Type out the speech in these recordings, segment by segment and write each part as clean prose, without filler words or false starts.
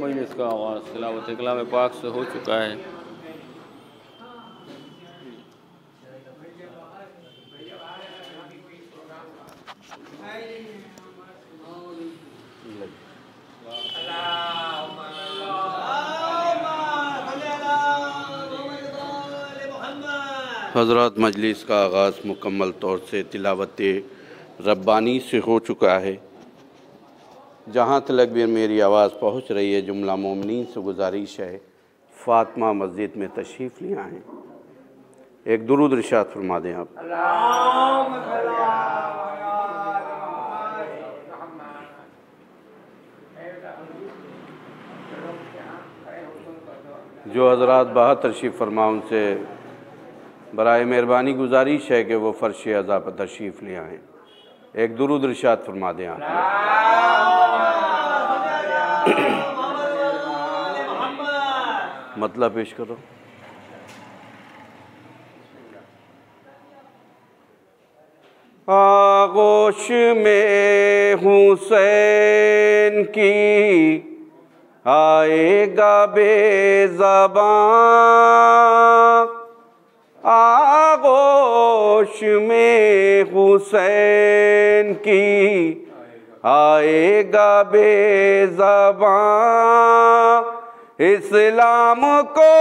मजलिस का आगाज़ तिलावत कलाम पाक से हो चुका है। हज़रात मजलिस का आगाज़ मुकम्मल तौर से तिलावत रब्बानी से हो चुका है। जहाँ तक भी मेरी आवाज़ पहुँच रही है, जुमला मोमिनीन से गुजारिश है फ़ातिमा मस्जिद में तशरीफ़ ले आएँ, एक दुरूद इरशाद फरमा दें आप। जो हज़रात बाहर तशरीफ़ फरमा उनसे बराए मेहरबानी गुजारिश है कि वो फ़र्श अज़ा पर तशरीफ़ ले आएँ, एक दुरूद इरशाद फरमा दें आप। मतलब पेश करो। आगोश में हुसैन की आएगा बेज़बान, आगोश में हुसैन की आएगा बेज़बान, इस्लाम को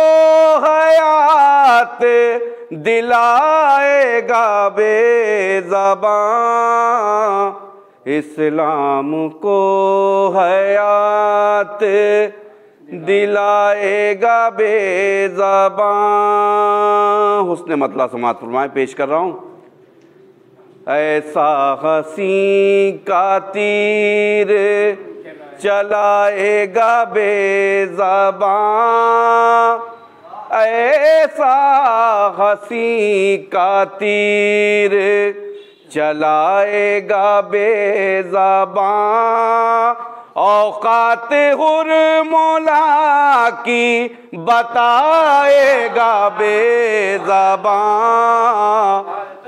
हयात दिलाएगा बेज़बान, इस्लाम को हयात दिलाएगा बेज़बान। हुस्न मतला समात फरमाए, पेश कर रहा हूँ। ऐसा हसी का तीर चलाएगा बेज़बान, ऐसा हसी का तीर चलाएगा बेज़बान, औकात हुर्मुला की बताएगा बेज़बान,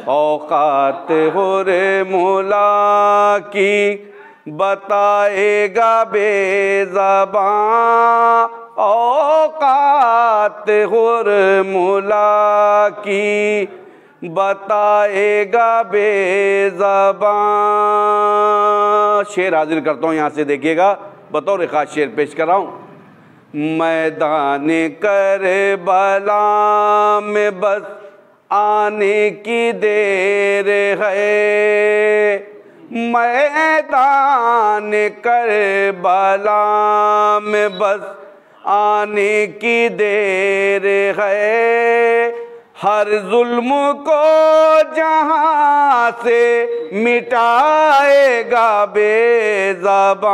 औकात हुर्मुला की बताएगा बेज़बान, औकात हुर्मुला की बताएगा बेज़बान। शेर हाजिर करता हूँ, यहाँ से देखिएगा, बतौर ख़ास शेर पेश कर रहा हूँ। मैदान करबला में बस आने की देर है, मैदान करबला में बस आने की देर है, हर जुल्म को जहाँ से मिटाएगा बेज़बान,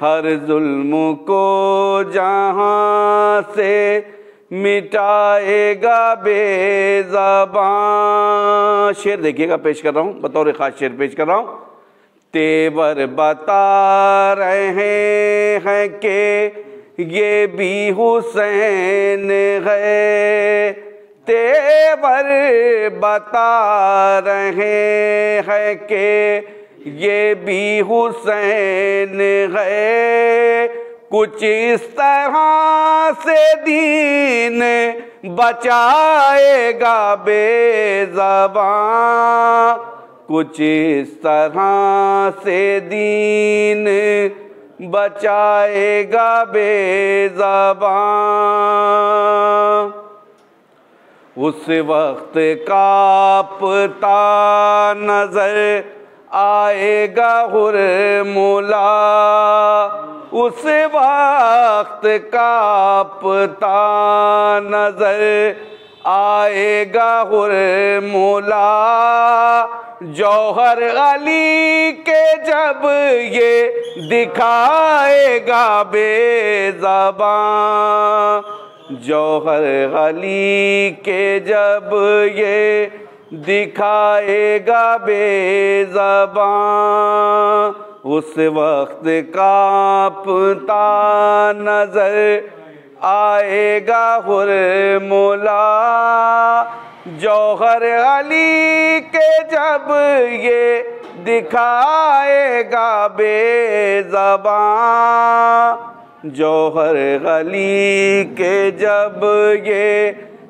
हर जुल्म को जहाँ से मिटाएगा बेज़बान। शेर देखिएगा, पेश कर रहा हूँ, बतौर ख़ास शेर पेश कर रहा हूँ। तेवर बता रहे हैं कि ये भी हुसैन है, तेवर बता रहे हैं कि ये भी हुसैन है। कुछ इस तरह से दीन बचाएगा बेज़बां, कुछ इस तरह से दीन बचाएगा बेज़बां। उस वक्त कांपता नजर आएगा हुर्मुला, उस वक्त कांपता नजर आएगा हुर्मुला। जौहर अली के जब ये दिखाएगा बेज़बां, जौहर अली के जब ये दिखाएगा बेज़बां, उस वक्त कांपता नजर आएगा हुर्मुला। जौहर अली के जब ये दिखाएगा बेज़बां, जौहर अली के जब ये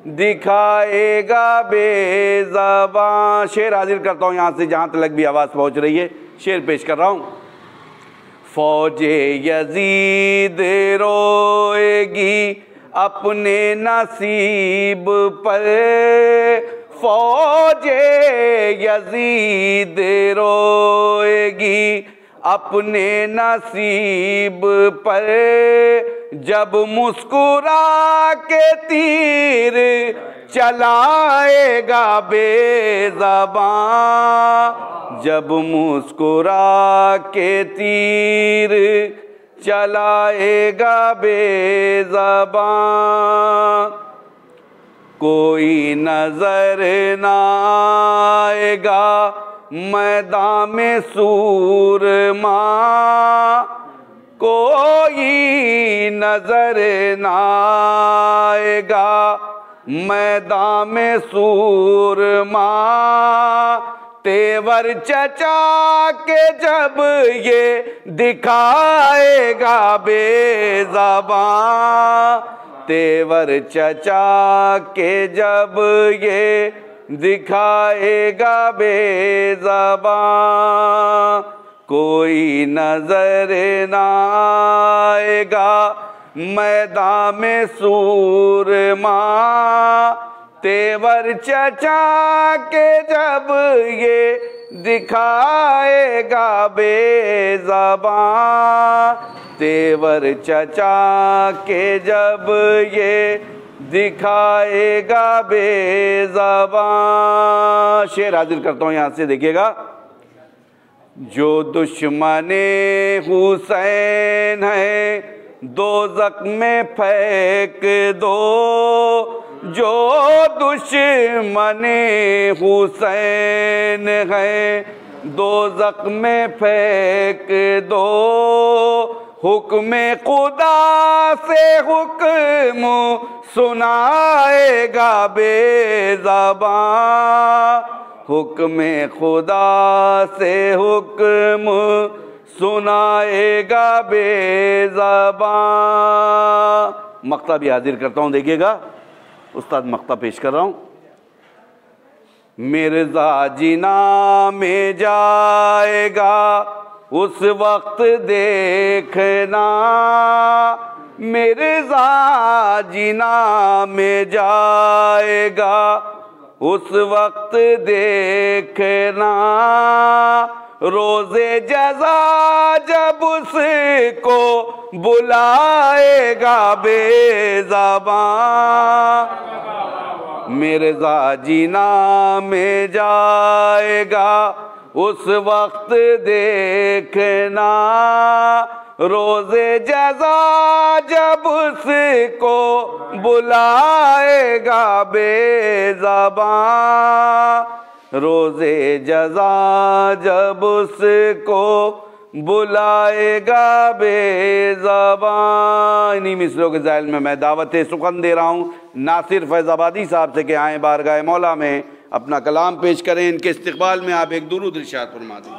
दिखाएगा बेज़बां। शेर हाजिर करता हूँ यहाँ से जहाँ तक भी आवाज़ पहुँच रही है, शेर पेश कर रहा हूँ। फौजे यजीद रोएगी अपने नसीब पर, फौजे यजीद रोएगी अपने नसीब पर। जब मुस्कुरा के तीर चलाएगा बेज़बां, जब मुस्कुरा के तीर चलाएगा बेज़बां। कोई नजर ना आएगा मैदान में सूरमा, कोई नजर ना आएगा मैदान में सूरमा। तेवर चचा के जब ये दिखाएगा बेज़बां, तेवर चचा के जब ये दिखाएगा बेज़बां। कोई नजर ना आएगा मैदान में सूरमा, तेवर चचा के जब ये दिखाएगा बेज़बां, तेवर चचा के जब ये दिखाएगा बेज़बां। शेर हाजिर करता हूँ यहाँ से, देखिएगा। जो दुश्मने हुसैन है दोज़ख में फेंक दो, जो दुश्मने हुसैन है दोज़ख में फेंक दो। हुक्म खुदा से हुक्म सुनाएगा बेज़बां, हुक्म खुदा से हुक्म सुनाएगा बेज़बां। मक्ता भी हाजिर करता हूँ, देखिएगा। उस्ताद मक्ता पेश कर रहा हूँ। मिर्ज़ा जिना में जाएगा उस वक्त देखना, मिर्ज़ा जिना में जाएगा उस वक्त देखना। रोज़े जज़ा जब उसको बुलाएगा बेज़बां, मिर्ज़ा जिना में जाएगा उस वक्त देखना। रोज़े जज़ा जब उसको बुलाएगा बेज़बां, रोज़े जज़ा जब उसको बुलाएगा बेज़बान। इन्हीं मिसरों के ज़ाइल में मैं दावत सुखन दे रहा हूँ नासिर फैज़ाबादी साहब से कि आएँ बारगाह मौला में अपना कलाम पेश करें। इनके इस्तकबाल में आप एक दुरूद इरशाद फरमा दें।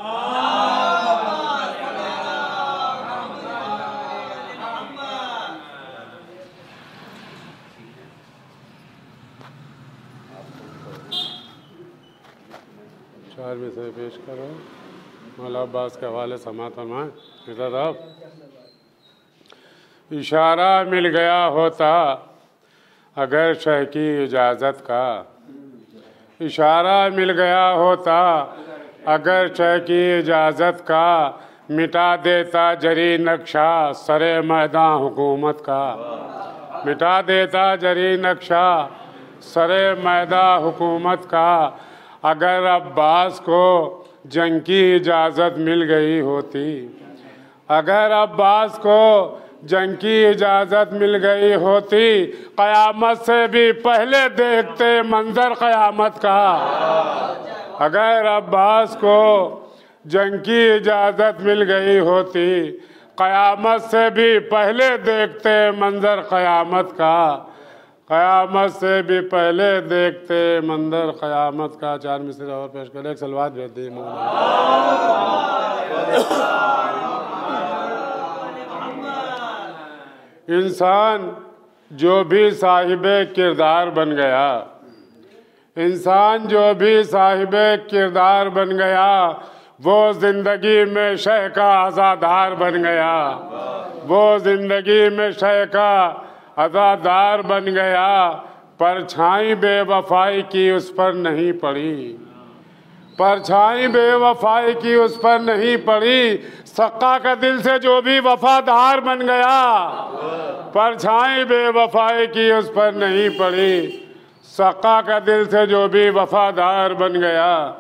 चार में से पेश करो। मौला अब्बास के हवाले समात फरमाएं। इधर आप इशारा मिल गया होता अगर शह की इजाज़त का, इशारा मिल गया होता अगर शह की इजाज़त का, मिटा देता जरी नक्शा सरे मैदान हुकूमत का, मिटा देता जरी नक्शा सरे मैदान हुकूमत का। अगर अब्बास को जंग की इजाज़त मिल गई होती, अगर अब्बास को जंग की इजाज़त मिल गई होती, क़यामत से भी पहले देखते मंजर क़यामत का। अगर अब्बास को जंग की इजाज़त मिल गई होती, क़यामत से भी पहले देखते मंजर क़यामत का, क़यामत से भी पहले देखते मंजर क़यामत का। चार मिसरे और पेश करें। एक सलवात भेज दी। इंसान जो भी साहिबे किरदार बन गया, इंसान जो भी साहिबे किरदार बन गया, वो ज़िंदगी में शह का आज़ादार बन गया, वो ज़िंदगी में शह का आज़ादार बन गया। परछाई बेवफाई की उस पर नहीं पड़ी, परछाई बेवफाई की उस पर नहीं पड़ी। सक्का का दिल से जो भी वफादार बन गया, परछाई बेवफाई की उस पर नहीं पड़ी। सक्का का दिल से जो भी वफादार बन गया,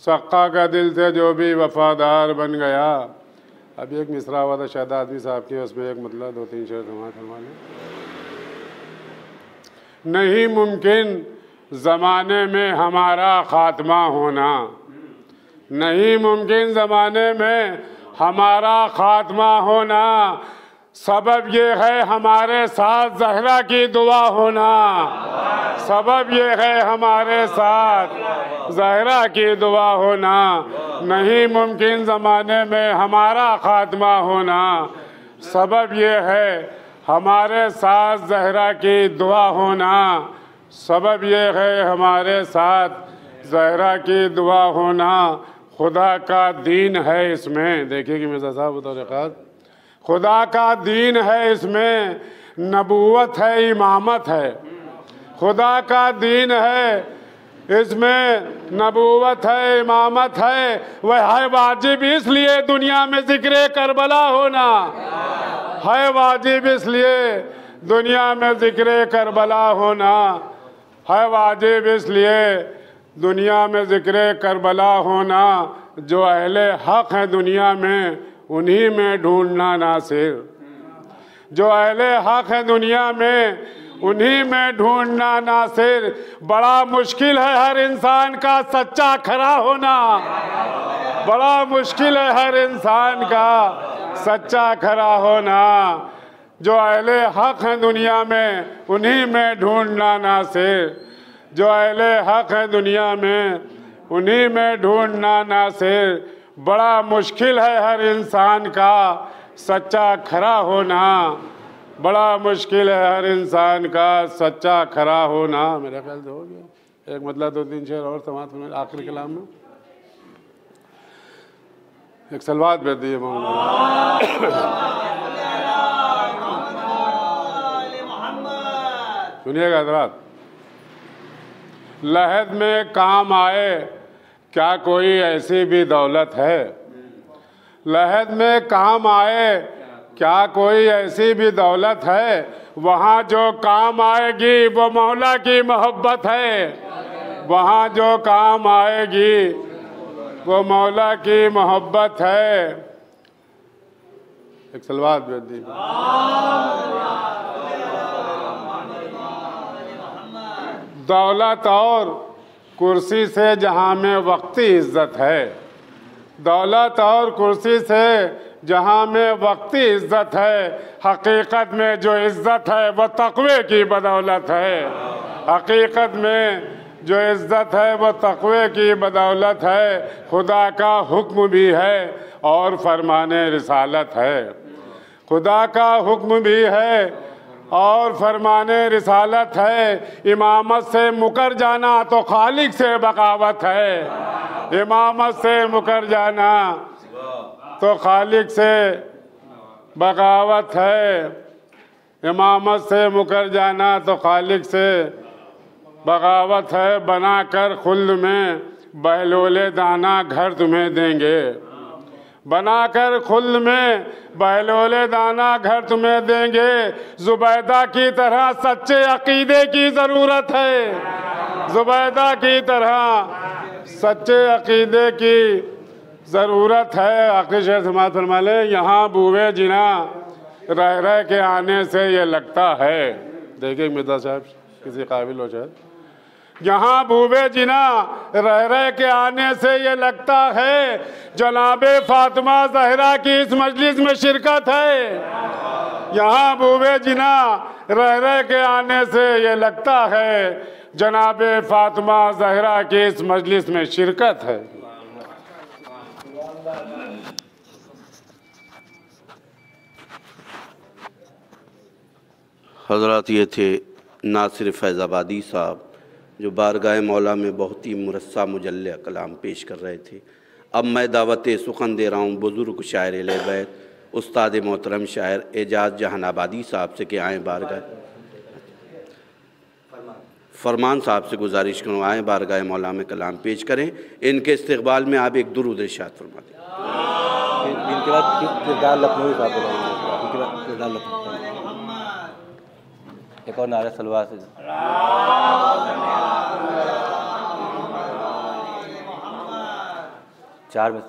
सक्का का दिल से जो भी वफादार बन गया। अब एक मिसरा हुआ था शायद आदमी साहब की, उसमें एक मतलब दो तीन शेर फरमा लें। नहीं मुमकिन ज़माने में हमारा ख़ात्मा होना, नहीं मुमकिन ज़माने में हमारा ख़ात्मा होना। सबब ये है हमारे साथ ज़हरा की दुआ होना, सबब ये है हमारे साथ ज़हरा की दुआ होना। नहीं मुमकिन ज़माने में हमारा ख़ात्मा होना, सबब ये है हमारे साथ ज़हरा की दुआ होना, सबब ये है हमारे साथ ज़हरा की दुआ होना। खुदा का दीन है इसमें, देखिए कि मिर्ज़ा साहब बतौर ख़ास, खुदा का दीन है इसमें, नबूवत है इमामत है। खुदा का दीन है इसमें, नबूवत है इमामत है। वह है वाजिब इसलिए दुनिया में ज़िक्र करबला होना, है वाजिब इसलिए दुनिया में ज़िक्र करबला होना, है वाजिब इसलिए दुनिया में ज़िक्र करबला होना। जो अहले हक़ हैं दुनिया में उन्हीं में ढूंढना नासिर, जो अहले हक़ हैं दुनिया में उन्हीं में ढूंढना नासिर। बड़ा मुश्किल है हर इंसान का सच्चा खरा होना, बड़ा मुश्किल है हर इंसान का सच्चा खरा होना। जो अहले हक़ हैं दुनिया में उन्हीं में ढूंढना नासिर, जो अहले हक़ हैं दुनिया में उन्हीं में ढूंढना नासिर। बड़ा मुश्किल है हर इंसान का सच्चा खरा होना, बड़ा मुश्किल है हर इंसान का सच्चा खरा होना। मेरे ख्याल से हो गया। एक मतलब दो तीन शेर और समाप्त में आखिरी कलाम में एक सलवात भेज दिए सुनिएगा हज़रात। लहद में काम आए क्या कोई ऐसी भी दौलत है, लहद में काम आए क्या कोई ऐसी भी दौलत है। वहाँ जो काम आएगी वो मौला की मोहब्बत है, वहाँ जो काम आएगी वो मौला की मोहब्बत है। एक सलवात भेज दी। दौलत और कुर्सी से जहाँ में वक्ती इज्जत है, दौलत और कुर्सी से जहाँ में वक्ती इज्जत है, हकीकत में जो इज्जत है वह तक़वे की बदौलत है। हकीकत में जो इज्जत है वह तक़वे की बदौलत है। खुदा का हुक्म भी है और फरमाने रिसालत है। खुदा का हुक्म भी है और फरमाने रिसालत है। इमामत से मुकर जाना तो खालिक से बगावत है। इमामत से मुकर जाना तो खालिक से बगावत है। इमामत से मुकर जाना तो खालिक से बगावत है। बना कर खुल्द में बहलोले दाना घर तुम्हें देंगे। बनाकर खुल्द में बहलोले दाना घर तुम्हें देंगे। जुबैदा की तरह सच्चे अकीदे की ज़रूरत है। जुबैदा की तरह सच्चे अकीदे की ज़रूरत है। आखिरी शेर समाप्त फरमा ले। यहाँ बूवे जिना रह रह के आने से ये लगता है। देखिए मिर्ज़ा साहब किसी काबिल हो शायद। यहाँ बूबे जिना रह रह के आने से ये लगता है जनाबे फातिमा ज़हरा की इस मजलिस में शिरकत है। यहाँ बूबे जिना रह रह के आने से ये लगता है जनाबे फातिमा ज़हरा की इस मजलिस में शिरकत है। हज़रात ये थे नासिर फैज़ाबादी साहब जो बारगाह मौला में बहुत ही मुरस्सा मुजल्ला कलाम पेश कर रहे थे। अब मैं दावत सुखन दे रहा हूँ बुज़ुर्ग शायर अहले बैत उस्ताद मोहतरम शायर एजाज़ जहानाबादी साहब से कि आएँ बारगाह फरमान साहब से गुजारिश करूँ आएँ बारगाह मौला में कलाम पेश करें। इनके इस्तक़बाल में आप एक दुरूद इरशाद फरमा दें। इनके बाद किरदार लखनवी साहब एक और नारा सलवार से चार में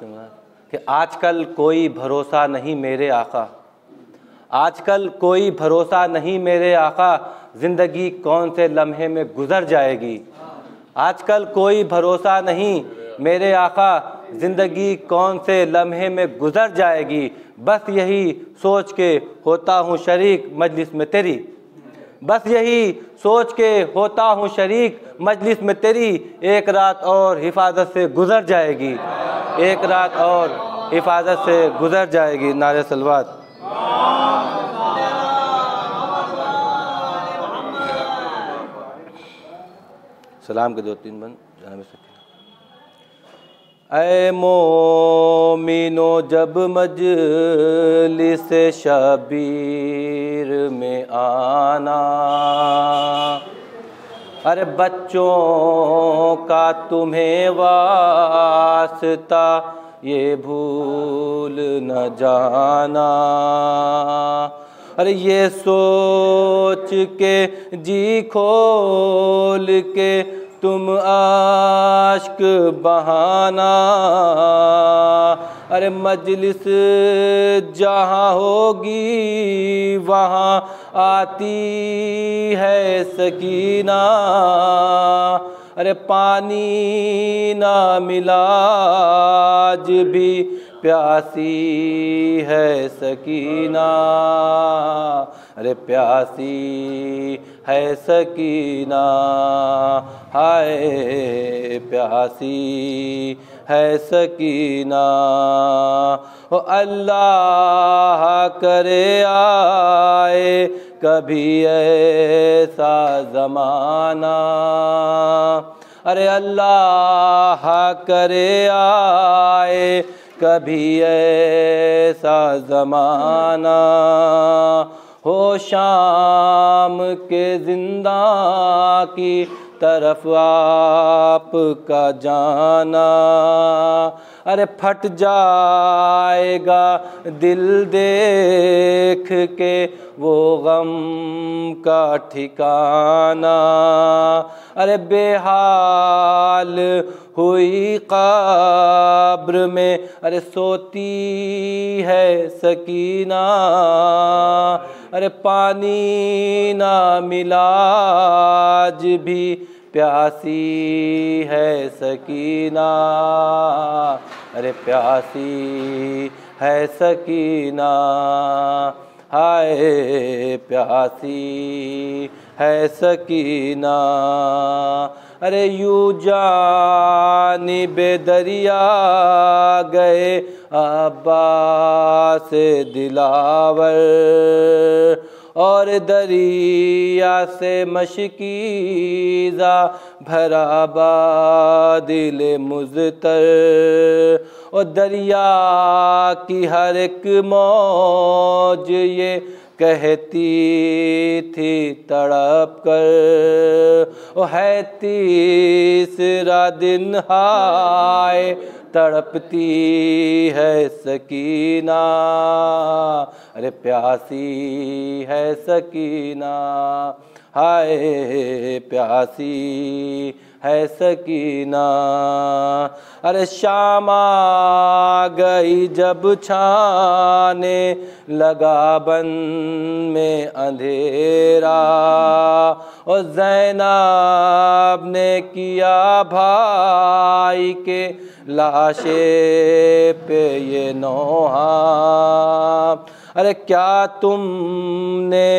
कि आजकल कोई भरोसा नहीं मेरे आका, आजकल कोई भरोसा नहीं मेरे आका, ज़िंदगी कौन से लम्हे में गुज़र जाएगी। आजकल कोई भरोसा नहीं मेरे आका, ज़िंदगी कौन से लम्हे में गुज़र जाएगी। बस यही सोच के होता हूँ शरीक मजलिस में तेरी, बस यही सोच के होता हूँ शरीक मजलिस में तेरी। एक रात और हिफाजत से गुज़र जाएगी, एक रात और हिफाजत से गुज़र जाएगी। नारे सलवात। सलाम के दो तीन बंद जनाब सकीना। ऐ मोमिनो जब मजलिस शबीर में आना, अरे बच्चों का तुम्हें वास्ता ये भूल न जाना। अरे ये सोच के जी खोल के तुम आश्क बहाना। अरे मजलिस जहाँ होगी वहाँ आती है सकीना। अरे पानी ना मिला आज भी प्यासी है सकीना। अरे प्यासी है सकीना, हाय प्यासी है सकीना। ओ अल्लाह करे आए कभी ऐसा ज़माना। अरे अल्लाह करे आए कभी ऐसा ज़माना। हो शाम के जिंदा की तरफ आपका जाना। अरे फट जाएगा दिल देख के वो गम का ठिकाना। अरे बेहाल हुई कब्र में अरे सोती है सकीना। अरे पानी ना मिला आज भी प्यासी है सकीना, अरे प्यासी है सकीना, हाय प्यासी है सकीना। अरे यूं जानिबे दरिया गए अब्बास दिलावर, और दरिया से मशकीज़ा भरा बादिल मुज़तर, और दरिया की हर एक मौज ये कहती थी तड़प कर, ओ है तीसरा दिन हाय तड़पती है सकीना, अरे प्यासी है सकीना, हाय प्यासी है सकीना। अरे शाम आ गई जब छाने लगा बन में अंधेरा, और ज़ैनब ने किया भाई के लाशे पे ये नोहा। अरे क्या तुमने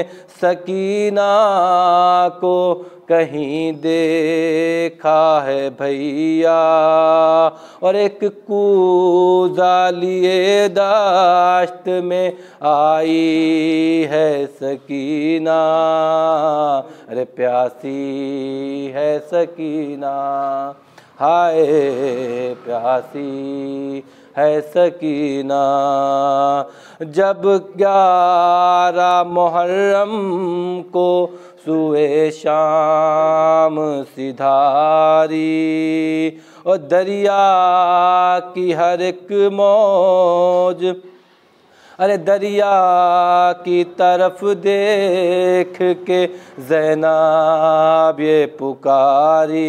सकीना को कहीं देखा है भैया, और एक कूज़ा लिए दाश्त में आई है सकीना, अरे प्यासी है सकीना, हाय प्यासी है सकीना। जब 11 मुहर्रम को सुए शाम सिधारी, और दरिया की हर एक मौज, अरे दरिया की तरफ देख के ज़ैनब ये पुकारी,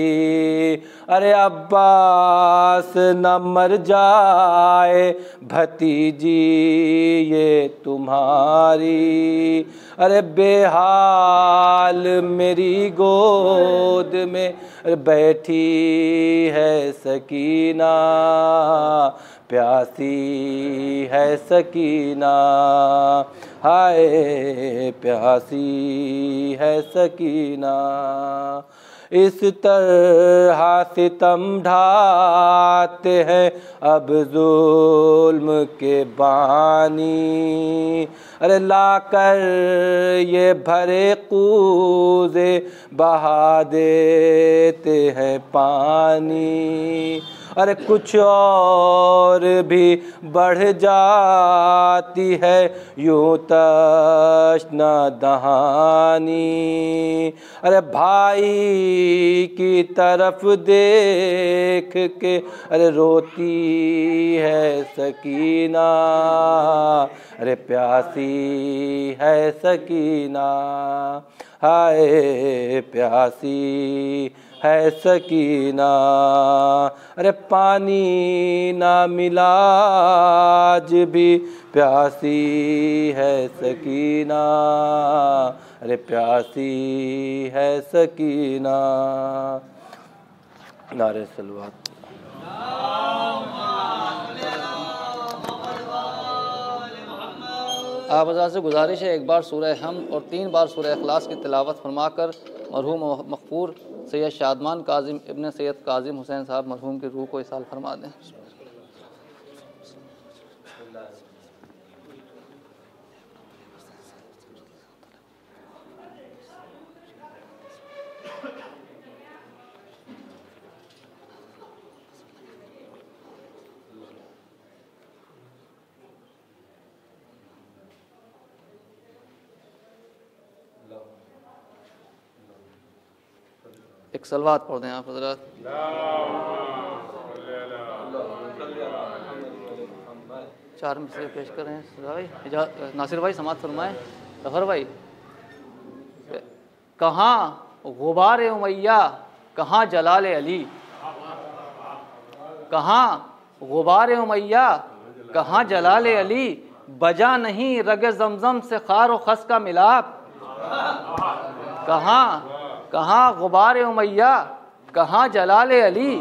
अरे अब्बास न मर जाए भतीजी ये तुम्हारी, अरे बेहाल मेरी गोद में बैठी है सकीना, प्यासी है सकीना, हाय प्यासी है सकीना। इस तरह सितम ढाते हैं अब जुल्म के बानी, अरे लाकर ये भरे कूज़े बहा देते हैं पानी, अरे कुछ और भी बढ़ जाती है यूं तश्ना दहानी, अरे भाई की तरफ देख के अरे रोती है सकीना, अरे प्यासी है सकीना, हाय प्यासी है सकीना। अरे पानी ना मिला आज भी प्यासी है सकीना, अरे प्यासी है सकीना। नारे सलवात। आप हज़रात से गुजारिश है एक बार सूरह हम और 3 बार सूरह इखलास की तिलावत फरमाकर मरहूम मग़फ़ूर सैयद शादमान काजिम इब्न सैयद काजिम हुसैन साहब मरहूम की रूह को इसाल फरमा दें। एक सलवात पढ़ दें आप हज़रात। चार मिसरे पेश करें भाई, नासिर भाई समात फरमाएं। ज़फ़र भाई, कहाँ गुबार उमैया कहाँ जलाल अली, कहाँ गुबार उमैया कहाँ जलाल अली, बजा नहीं रग ज़मज़म से खार व खस का मिलाप, कहाँ कहाँ गुबार उमैया, कहाँ जलाल अली,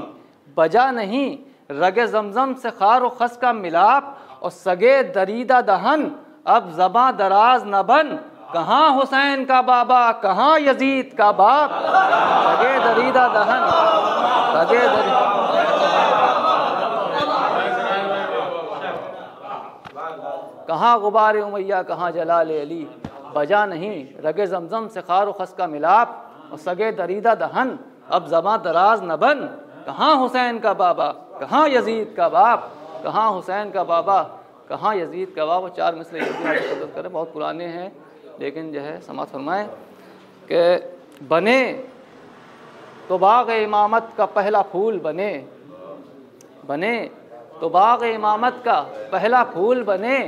बजा नहीं रगे जमजम से खार व खस का मिलाप, और सगे दरीदा दहन अब ज़बां दराज न बन, कहाँ हुसैन का बाबा, कहाँ यजीद का बाप। सगे दरीदा दहन, सगे कहाँ गुबार उमैया, कहाँ जलाल अली, बजा नहीं रगे जमजम से खार व खस का मिलाप, और सगे दरीदा दहन अब ज़बां दराज न बन, कहाँ हुसैन का बाबा, कहाँ यजीद का बाप। कहाँ हुसैन का बाबा, कहाँ यजीद का बाप। 4 मिसरे मदद करें, बहुत पुराने हैं, लेकिन जो है समात फरमाएँ कि बने तो बाग़ इमामत का पहला फूल बने, बने तो बाग़ इमामत का पहला फूल बने,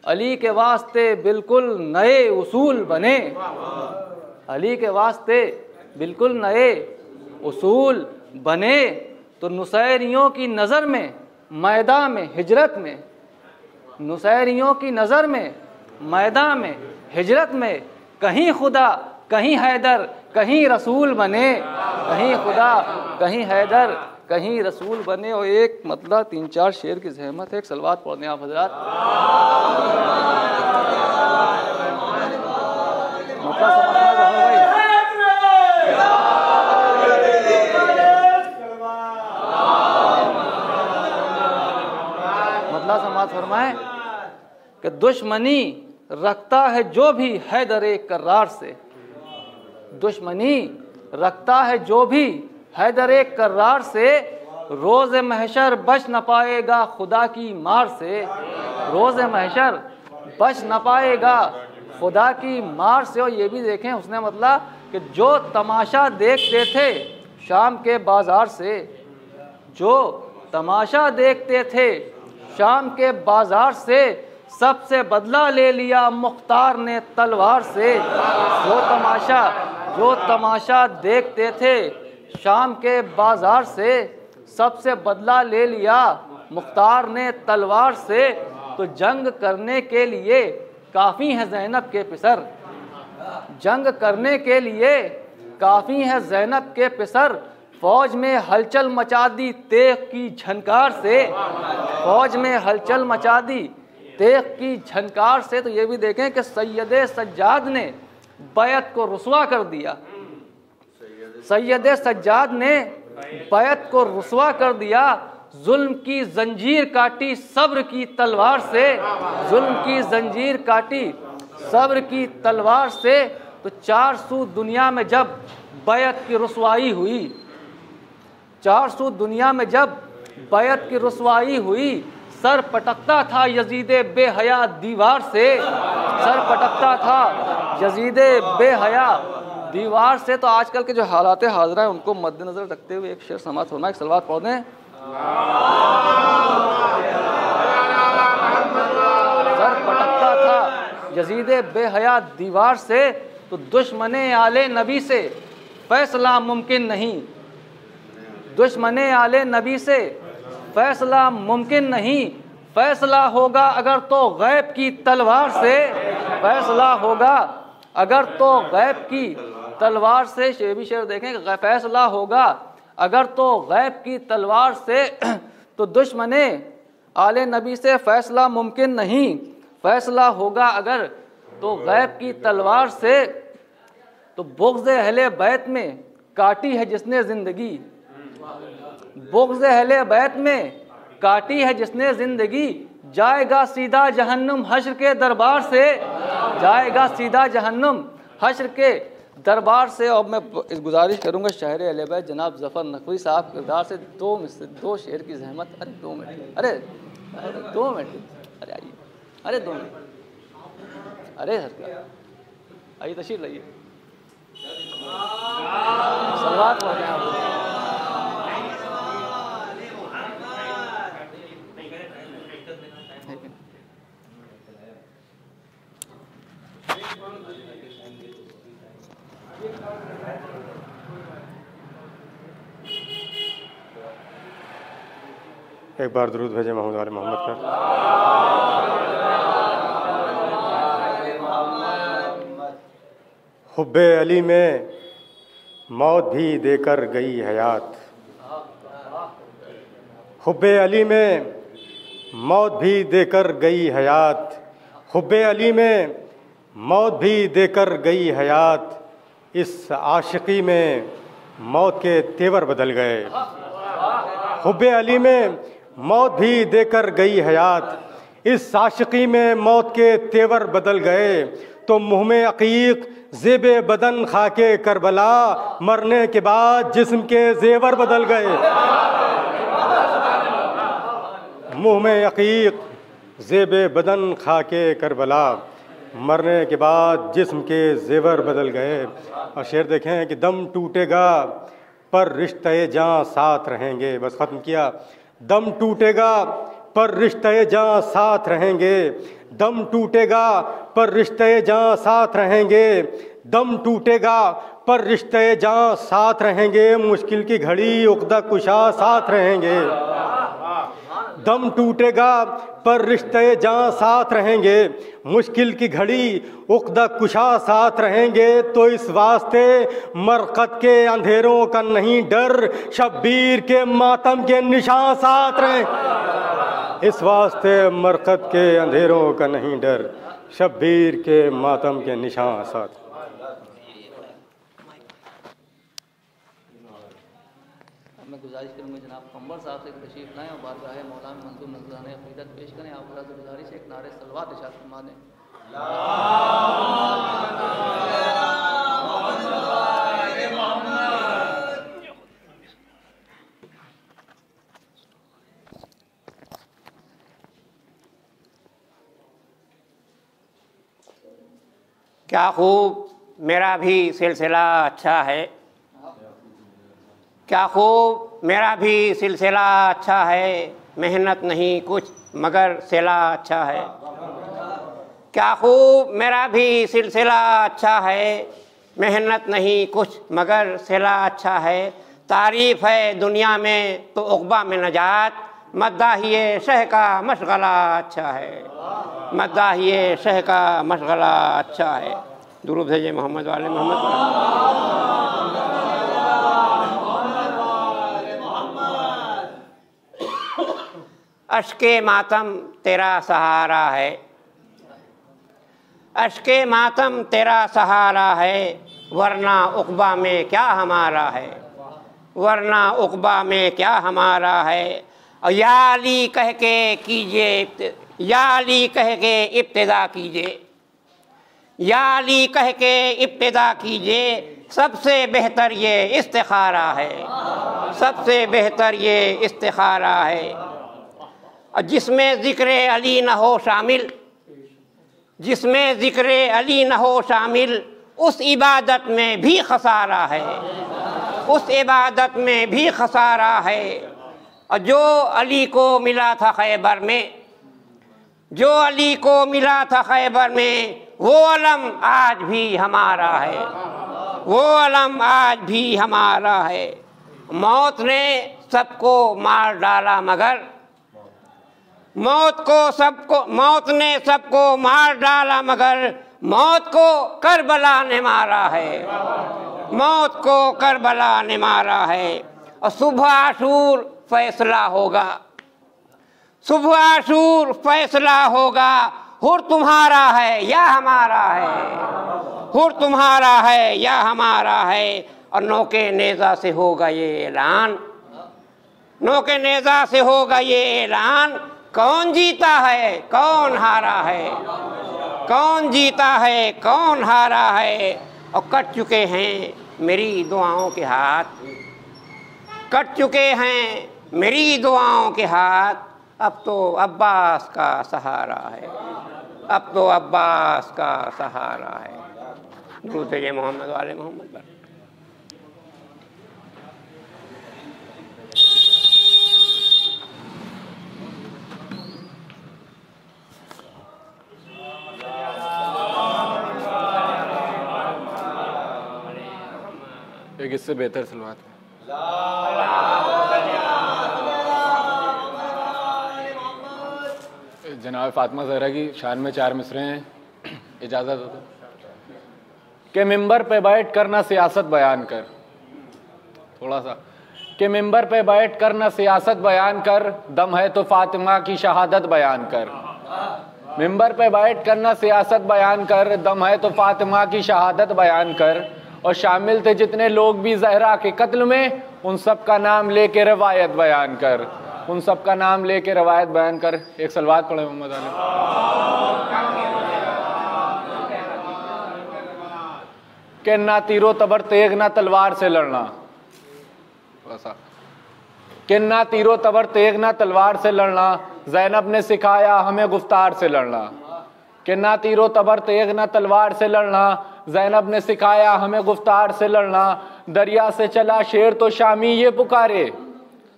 अली के वास्ते बिल्कुल नए उसूल बने, अली के वास्ते बिल्कुल नए उसूल बने। तो नुसैरियों की नज़र में मैदान में हिजरत में, नुसैरियों की नज़र में मैदान में हिजरत में, कहीं खुदा कहीं हैदर कहीं रसूल बने, कहीं खुदा कहीं हैदर कहीं रसूल बने। और एक मतलब 3-4 शेर की ज़हमत है, एक सलवात पढ़ने आप हजरात। मतलब समझना भाई, मतलब समाज फरमाए कि दुश्मनी रखता है जो भी हैदर कर्रार से, दुश्मनी रखता है जो भी हैदर कर्रार से, रोज़ महशर बच न पाएगा खुदा की मार से, रोज़ महशर बच न पाएगा खुदा की मार से। और ये भी देखें उसने मतलब कि जो तमाशा देखते थे शाम के बाज़ार से, जो तमाशा देखते थे शाम के बाज़ार से, सबसे बदला ले लिया मुख्तार ने तलवार से। जो तमाशा देखते थे शाम के बाज़ार से, सबसे बदला ले लिया मुख्तार ने तलवार से। तो जंग करने के लिए काफ़ी है ज़ैनब के पिसर, जंग करने के लिए काफ़ी है ज़ैनब के पिसर, फौज में हलचल मचा दी तेग की झनकार से, फौज में हलचल मचा दी तेग की झनकार से। तो ये भी देखें कि सैयद सज्जाद ने बैत को रुसवा कर दिया, सैयद सज्जाद ने बैत को रुसवा कर दिया, जुल्म की जंजीर काटी सब्र की तलवार से, जुल्म की जंजीर काटी सब्र की तलवार से। तो 400 दुनिया में जब बैत की रुसवाई हुई, 400 दुनिया में जब बैत की रुसवाई हुई, सर पटकता था यजीदे बेहया दीवार से, सर पटकता था यजीदे बेहया दीवार से। तो आजकल के जो हालात हाजरा हैं उनको मद्देनजर रखते हुए एक शेर समात होना, एक सलवात पढ़ दें। सर पटकता था यजीदे बेहया दीवार से, तो दुश्मने आले नबी से फैसला मुमकिन नहीं, दुश्मने आले नबी से फैसला मुमकिन नहीं, फैसला होगा अगर तो गैब की तलवार से, फैसला होगा अगर तो गैब की तलवार से। ये भी शेर देखें, फैसला होगा अगर तो गैब की तलवार से, तो दुश्मने आले नबी से फैसला मुमकिन नहीं, फैसला होगा अगर तो गैब की तलवार से। तो बुग़्ज़ अहले बैत में काटी है जिसने ज़िंदगी, बुग़्ज़ अहले बैत में काटी है जिसने ज़िंदगी, जाएगा सीधा जहन्नुम हश्र के दरबार से, जाएगा सीधा जहन्नुम हश्र के दरबार से। और मैं इस गुजारिश करूँगा शायर अहले बैत जनाब ज़फ़र नक़वी साहब के किरदार से 2 शेर की ज़हमत। अरे 2 मिनट, अरे 2 मिनट, अरे आइए, अरे 2 मिनट, अरे हर आइए तशरीफ़ लाइए, सलवात पढ़ें आप। एक बार दुरूद भेजे महमूद आले मोहम्मद पर। हुब्बे अली में मौत भी देकर गई हयात। हुब्बे अली में मौत भी देकर गई हयात। हुब्बे अली में मौत भी देकर गई हयात। इस आशिकी में मौत के तेवर बदल गए। हुब्बे अली में मौत भी देकर गई हयात। इस आशिकी में मौत के तेवर बदल गए। तो मुँह में अकीक ज़ेबे बदन खाके करबला, मरने के बाद जिस्म के जेवर बदल गए। मुँह में अकीक ज़ेबे बदन खाके करबला, मरने के बाद जिस्म के जेवर बदल गए। और शेर देखें कि दम टूटेगा पर रिश्ते जाँ साथ रहेंगे। बस ख़त्म किया। दम टूटेगा पर रिश्ते जाँ साथ रहेंगे। दम टूटेगा पर रिश्ते जाँ साथ रहेंगे। दम टूटेगा पर रिश्ते जाँ साथ रहेंगे। मुश्किल की घड़ी उक़्दा कुशा साथ रहेंगे। दम टूटेगा पर रिश्ते जाँ साथ रहेंगे। मुश्किल की घड़ी उक़्दा कुशा साथ रहेंगे। तो इस वास्ते मरकत के अंधेरों का नहीं डर, शब्बीर के मातम के निशान साथ रहें। इस वास्ते मरकत के अंधेरों का नहीं डर, शब्बीर के मातम के निशान साथ। मैं गुजारिश करूँगा जनाब कंवर साहब से तशरीफ़ लाएँ और बारगाह मौला में मंजूर नज़राने अक़ीदत पेश करें। आप हज़रात से गुजारिश है एक नारे सलवात इरशाद फरमा दें। क्या खूब मेरा भी सिलसिला अच्छा है। क्या खूब मेरा भी सिलसिला अच्छा है। मेहनत नहीं कुछ मगर सिला अच्छा है। क्या खूब मेरा भी सिलसिला अच्छा है। मेहनत नहीं कुछ मगर सिला अच्छा है। तारीफ़ है दुनिया में तो उक़बा में नजात, मद्दाहिए शह का मशगला अच्छा है। मद्दाहिए शह का मशगला अच्छा है। दुरूद भेजे मोहम्मद वाले मोहम्मद। अश्के मातम तेरा सहारा है। अश्के मातम तेरा सहारा है, वरना उक़बा में क्या हमारा है। वरना उक़बा में क्या हमारा है। और या अली कह के कीजिए, या अली कह के इब्तिदा कीजिए। या अली कह के इब्तिदा कीजिए। सबसे बेहतर ये इस्तिखारा है। सबसे बेहतर ये इस्तिखारा है। और जिसमें ज़िक्र अली न हो शामिल, जिसमें ज़िक्र अली न हो शामिल, उस इबादत में भी खसारा है। उस इबादत में भी खसारा है। और जो अली को मिला था खैबर में, जो अली को मिला था खैबर में, वो अलम आज भी हमारा है। वो अलम आज भी हमारा है। मौत ने सबको मार डाला मगर, मौत ने सबको मार डाला मगर, मौत को करबला ने मारा है। मौत को करबला ने मारा है। और सुबह आशूर फैसला होगा। सुबह आशूर फैसला होगा। हुर तुम्हारा है या हमारा है। हुर तुम्हारा है या हमारा है। और नौके नेज़ा से होगा ये ऐलान। नौके नेज़ा से होगा ये ऐलान। कौन जीता है कौन हारा है। कौन जीता है कौन हारा है। और कट चुके हैं मेरी दुआओं के हाथ। कट चुके हैं मेरी दुआओं के हाथ। अब तो अब्बास का सहारा है। अब तो अब्बास का सहारा है। दुरूद है मोहम्मद वाले मोहम्मद पर। एक इससे बेहतर सलवात है। जनाब फातिमा ज़हरा की शान में 4 मिसरे हैं, इजाज़त हो तो। कि मिंबर पे बैठ कर ना सियासत बयान कर, थोड़ा सा, कि मिंबर पे बैठ कर न सियासत बयान कर, दम है तो फातिमा की शहादत बयान कर। मिंबर पे बैठ कर न सियासत बयान कर, दम है तो फातिमा की शहादत बयान कर। और शामिल थे जितने लोग भी जहरा के कत्ल में, उन सब का नाम लेके रवायत बयान कर, उन सब का नाम लेके रवायत बयान कर। एक सलवात पढ़े मोहम्मद अली। कि ना तीरो तबर तेग ना तलवार से लड़ना, कि ना तीरो तबर तेग ना तलवार से लड़ना, ज़ैनब ने सिखाया हमें गुफ्तार से लड़ना। कि ना तीरो तबर तेग ना तलवार से लड़ना, ज़ैनब ने सिखाया हमें गुफ्तार से लड़ना। दरिया से चला शेर तो शामी ये पुकारे,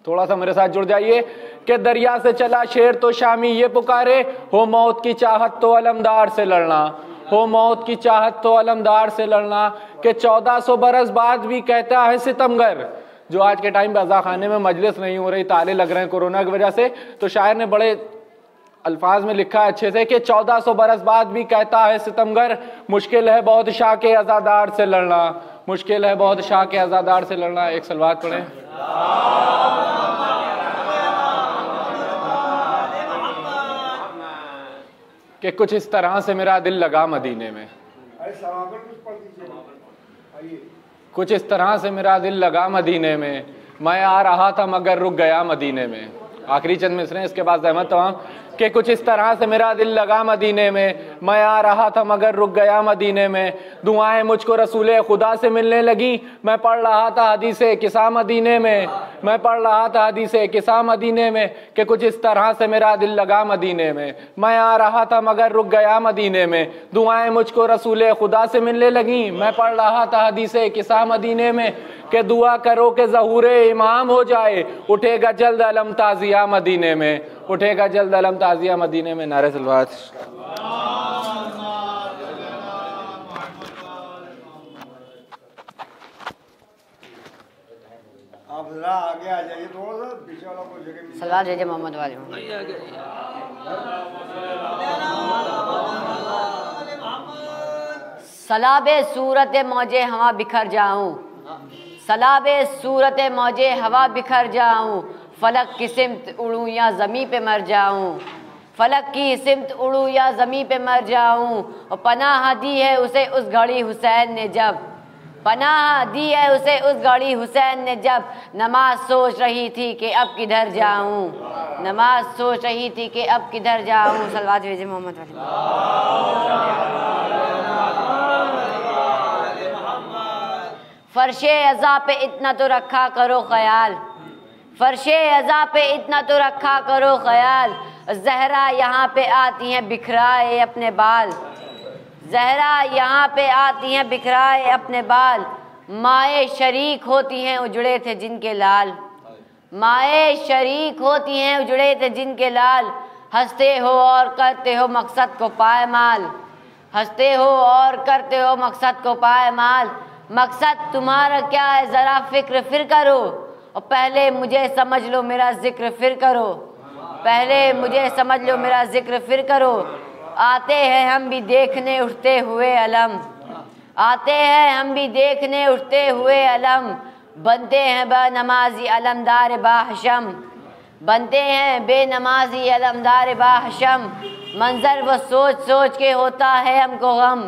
थोड़ा सा मेरे साथ जुड़ जाइए, कि दरिया से चला शेर तो शामी ये पुकारे, हो मौत की चाहत तो अलमदार से लड़ना, हो मौत की चाहत तो अलमदार से लड़ना। कि 1400 बरस बाद भी कहता है सितमगर, जो आज के टाइम पे अज़ा खाने में मजलिस नहीं हो रही, ताले लग रहे हैं कोरोना की वजह से, तो शायर ने बड़े अल्फाज में लिखा है अच्छे से कि 1400 बरस बाद भी कहता है सितमगर, मुश्किल है बहुत शाह के आज़ादार से लड़ना, मुश्किल है बहुत शाह के आज़ादार से लड़ना। एक सलवात पढ़ें। कि कुछ इस तरह से मेरा दिल लगा मदीने में, कुछ इस तरह से मेरा दिल लगा मदीने में, मैं आ रहा था मगर रुक गया मदीने में। आखिरी चंद मिसरे इसके बाद अहमद तमाम। कि कुछ इस तरह से मेरा दिल लगा मदीने में, मैं आ रहा था मगर रुक गया मदीने में। दुआएं मुझको रसूले खुदा से मिलने लगी, मैं पढ़ रहा था हदीसे किसा मदीने में, मैं पढ़ रहा था हदीसे किसा मदीने में। कि कुछ इस तरह से मेरा दिल लगा मदीने में, मैं आ रहा था मगर रुक गया मदीने में। दुआएं मुझको रसूले खुदा से मिलने लगी, मैं पढ़ रहा था हदीसे किसा मदीने में। कि दुआ करो कि ज़हूरे इमाम हो जाए, उठेगा जल्द अलम ताज़िया मदीने में, उठेगा जल्द अलम ताज़िया मदीने में। नारे सलवात। आप जरा आगे आ जाइए, थोड़ा सा पीछे वाला को जगह। सलवात भेजे मोहम्मद वाले। सलाबे सूरत मौजे हवा बिखर जाऊं, सलाबे सूरत मौजे हवा बिखर जाऊं, फलक की सिमत उड़ूं या ज़मीं पे मर जाऊं, फलक की सिमत उड़ूं या ज़मीं पे मर जाऊं। और पनाह दी है उसे उस घड़ी हुसैन ने जब, पनाह दी है उसे उस घड़ी हुसैन ने जब, नमाज सोच रही थी कि अब किधर जाऊं, नमाज सोच रही थी कि अब किधर जाऊं। सलवात भेजे मोहम्मद वाले। फर्शे अज़ा पे इतना तो रखा करो ख्याल, फर्शे अज़ा पे इतना तो रखा करो ख्याल, ज़हरा यहाँ पे आती हैं बिखराए अपने बाल, ज़हरा यहाँ पे आती हैं बिखराए अपने बाल। माए शरीक होती हैं उजड़े थे जिनके लाल, माए शरीक होती हैं उजड़े थे जिनके लाल। हंसते हो और करते हो मकसद को पायमाल, हंसते हो और करते हो मकसद को पायमाल। मकसद तुम्हारा क्या है ज़रा फ़िक्र फिर करो, और पहले मुझे समझ लो मेरा ज़िक्र फिर करो, पहले मुझे समझ लो मेरा ज़िक्र फिर करो। आते हैं हम भी देखने उठते हुए अलम, आते हैं हम भी देखने उठते हुए अलम। बनते हैं बेनमाजी अलमदार बाहशम, बनते हैं बेनमाजी अलमदार बाहशम। मंजर वो सोच सोच के होता है हमको गम,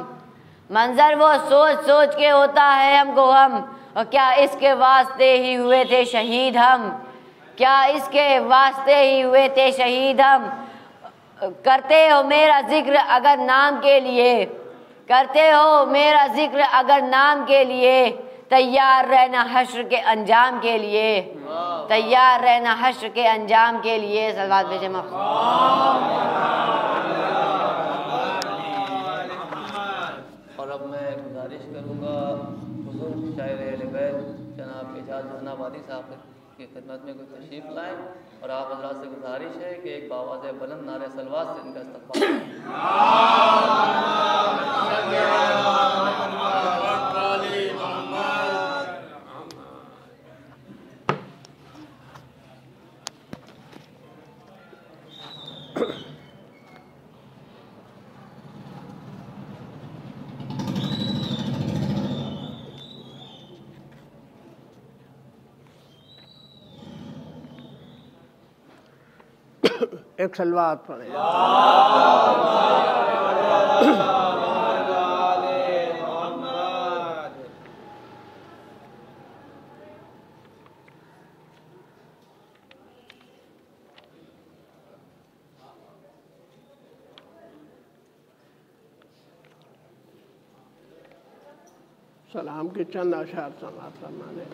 मंजर वो सोच सोच के होता है हमको गम। और क्या इसके वास्ते ही हुए थे शहीद हम, क्या इसके वास्ते ही हुए थे शहीद हम। करते हो मेरा जिक्र अगर नाम के लिए, करते हो मेरा जिक्र अगर नाम के लिए, तैयार रहना हश्र के अंजाम के लिए, तैयार रहना हश्र के अंजाम के लिए। सलवात भेजे और अब मैं गुजारिश करूँगा हुज़ूर शायर अहले बैत जनाब एजाज जन्नाबादी साहब की खिदमत में कोई तशरीफ़ लाएँ, और आप हज़रात से गुजारिश है कि एक बावाज़ बुलंद नारे सलवात से इनका इस्तक़बाल। एक सलवात पढ़े। सलाम के चंद अशार समात फरमाने।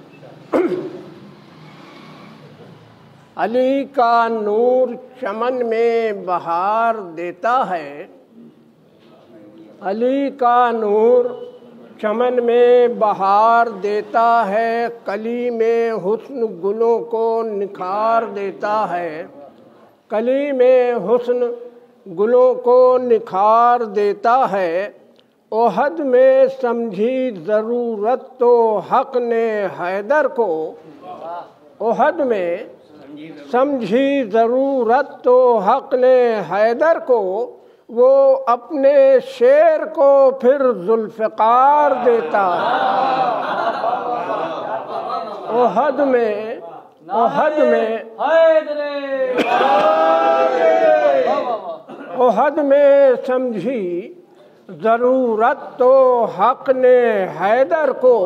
अली का नूर चमन में बहार देता है, अली का नूर चमन में बहार देता है, कली में हुस्न गुलों को निखार देता है, कली में हुस्न गुलों को निखार देता है। ओहद में समझी ज़रूरत तो हक़ ने हैदर को, ओहद में समझी ज़रूरत तो हक़ ने हैदर को, वो अपने शेर को फिर जुल्फ़िकार देता है। ओहद में ओहद में समझी ज़रूरत तो हक़ ने हैदर को,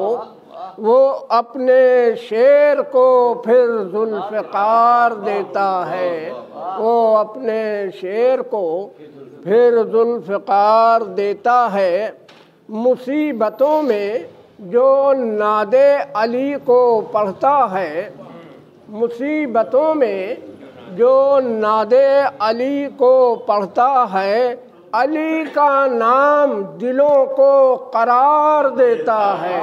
वो अपने शेर को फिर जुल्फ़िकार देता है, वो अपने शेर को फिर जुल्फ़िकार देता है। मुसीबतों में जो नादे अली को पढ़ता है, मुसीबतों में जो नादे अली को पढ़ता है, अली का नाम दिलों को करार देता है,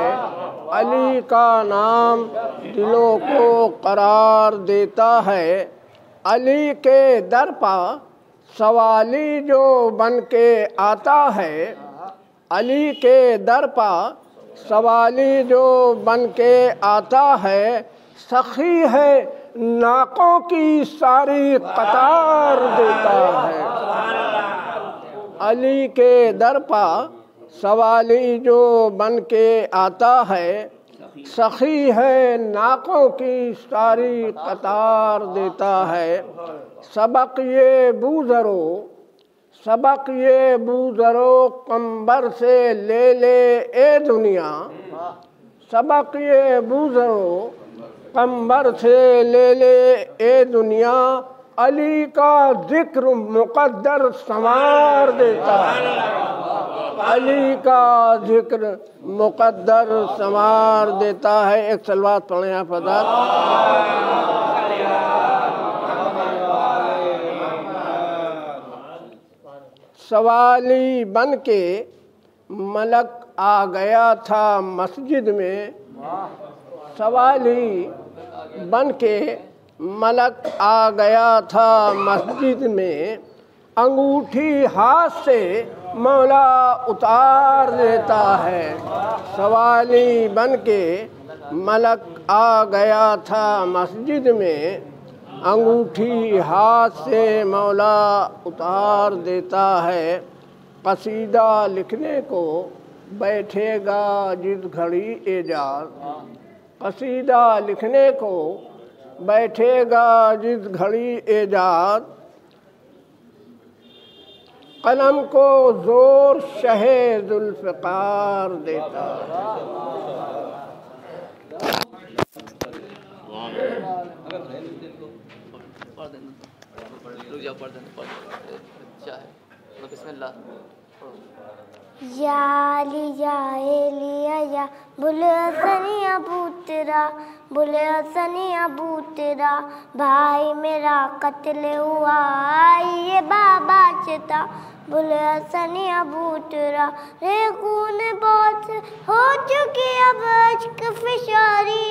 अली का नाम दिलों को करार देता है। अली के दर पर सवाली जो बन के आता है, अली के दर पर सवाली जो बन के आता है, सखी है नाकों की सारी कतार देता है। अली के दर पर सवाली जो बन के आता है, सखी है नाकों की सारी कतार देता है। सबक ये बूज़रो, सबक ये बूज़रो कंबर से ले ले ए दुनिया, सबक ये बूज़रो कंबर से ले ले ए दुनिया, अली का जिक्र मुक़द्दर संवार देता है, अली का जिक्र मुक़द्दर संवार देता है। एक सलवात पढ़ें आप हज़रात। सवाली बन के मलक आ गया था मस्जिद में, सवाली बन के मलक आ गया था मस्जिद में, अंगूठी हाथ से मौला उतार देता है। सवाली बन के मलक आ गया था मस्जिद में, अंगूठी हाथ से मौला उतार देता है। कसीदा लिखने को बैठेगा जिस घड़ी एजाज, कसीदा लिखने को बैठेगा जिस घड़ी एजाज, कलम को जोर शहे जुल्फ़िकार देता या लिया ए लिया या बुले हसनिया बूतरा, बुले हसनिया बूतरा, भाई मेरा कत्ल हुआ ये बाबा चिता, बुले हसनिया बूतरा, रे खून बहुत हो चुकी अब अश्क फिशारी,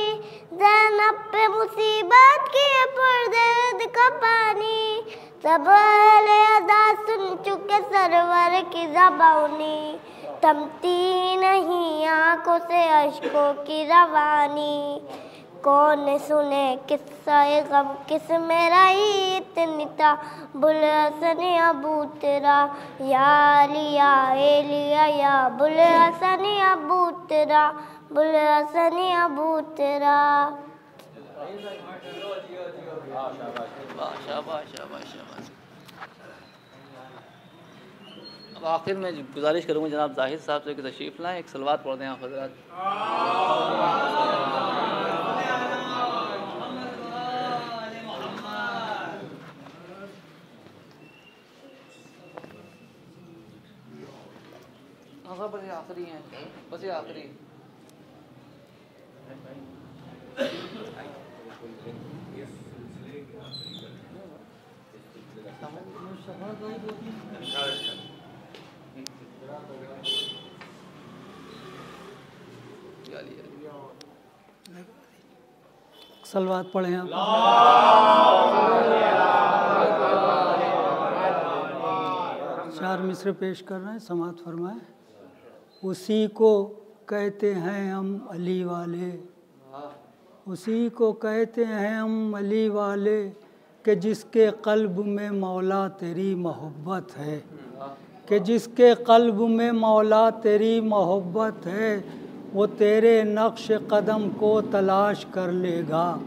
ज़ैनब पे मुसीबत की पर्दर्द का पानी, सब अहले अदा सुन चुके सरवर की ज़बानी, थमती नहीं आँखों से अश्कों की रवानी, कौन सुने किस्सा गम किस मेरा इतनी था, बुले हसनिया बूतरा, या लिया ए लिया या बुले हसनिया बूतरा, बुले हसनिया बूतरा। अब आखिर में गुजारिश करूँगा जनाब जाहिद साहब से कि तशरीफ़ लाएँ, एक सलवात पढ़ दें आप हज़रात। बस ये आखिरी हैं, बस ये आखिरी। सलवात पढ़ें आप। चार मिसरे पेश कर रहे हैं, समाअत फरमाएं। उसी को कहते हैं हम अली वाले, उसी को कहते हैं हम अली वाले, कि जिसके क़ल्ब में मौला तेरी मोहब्बत है, कि जिसके क़ल्ब में मौला तेरी मोहब्बत है, वो तेरे नक्श कदम को तलाश कर लेगा,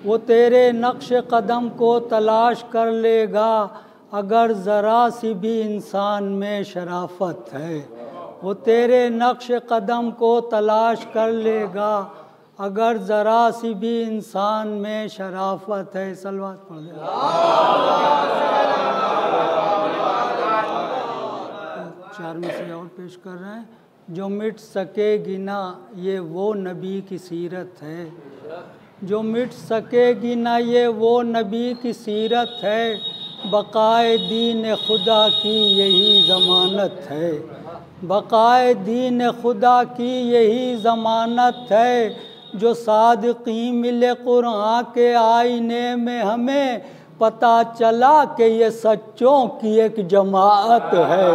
वो तेरे नक्श कदम को तलाश कर लेगा, अगर ज़रा सी भी इंसान में शराफत है, वो तेरे नक्श कदम को तलाश कर लेगा, अगर ज़रा सी भी इंसान में शराफत है। सलवात पढ़ दे। चार में से और पेश कर रहे हैं। जो मिट सकेगी ना ये वो नबी की सीरत है, जो मिट सकेगी ना ये वो नबी की सीरत है, बक़ाए दीन खुदा की यही ज़मानत है, बक़ाए दीन खुदा की यही ज़मानत है, जो सादिक़ी मिले कुरान के आईने में हमें पता चला कि ये सच्चों की एक जमात है,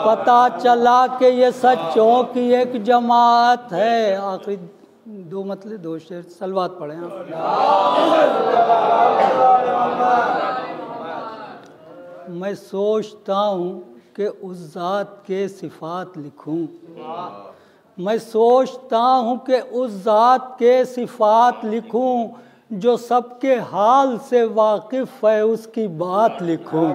पता चला कि ये सच्चों की एक जमात है। आखिरी दो मतलब दो शेर सलवात पढ़ें आप। मैं सोचता हूँ कि उस ज़ात के सिफ़ात लिखूँ, मैं सोचता हूँ कि उस ज़ात के सिफ़ात लिखूँ, जो सबके हाल से वाकिफ़ है उसकी बात लिखूं,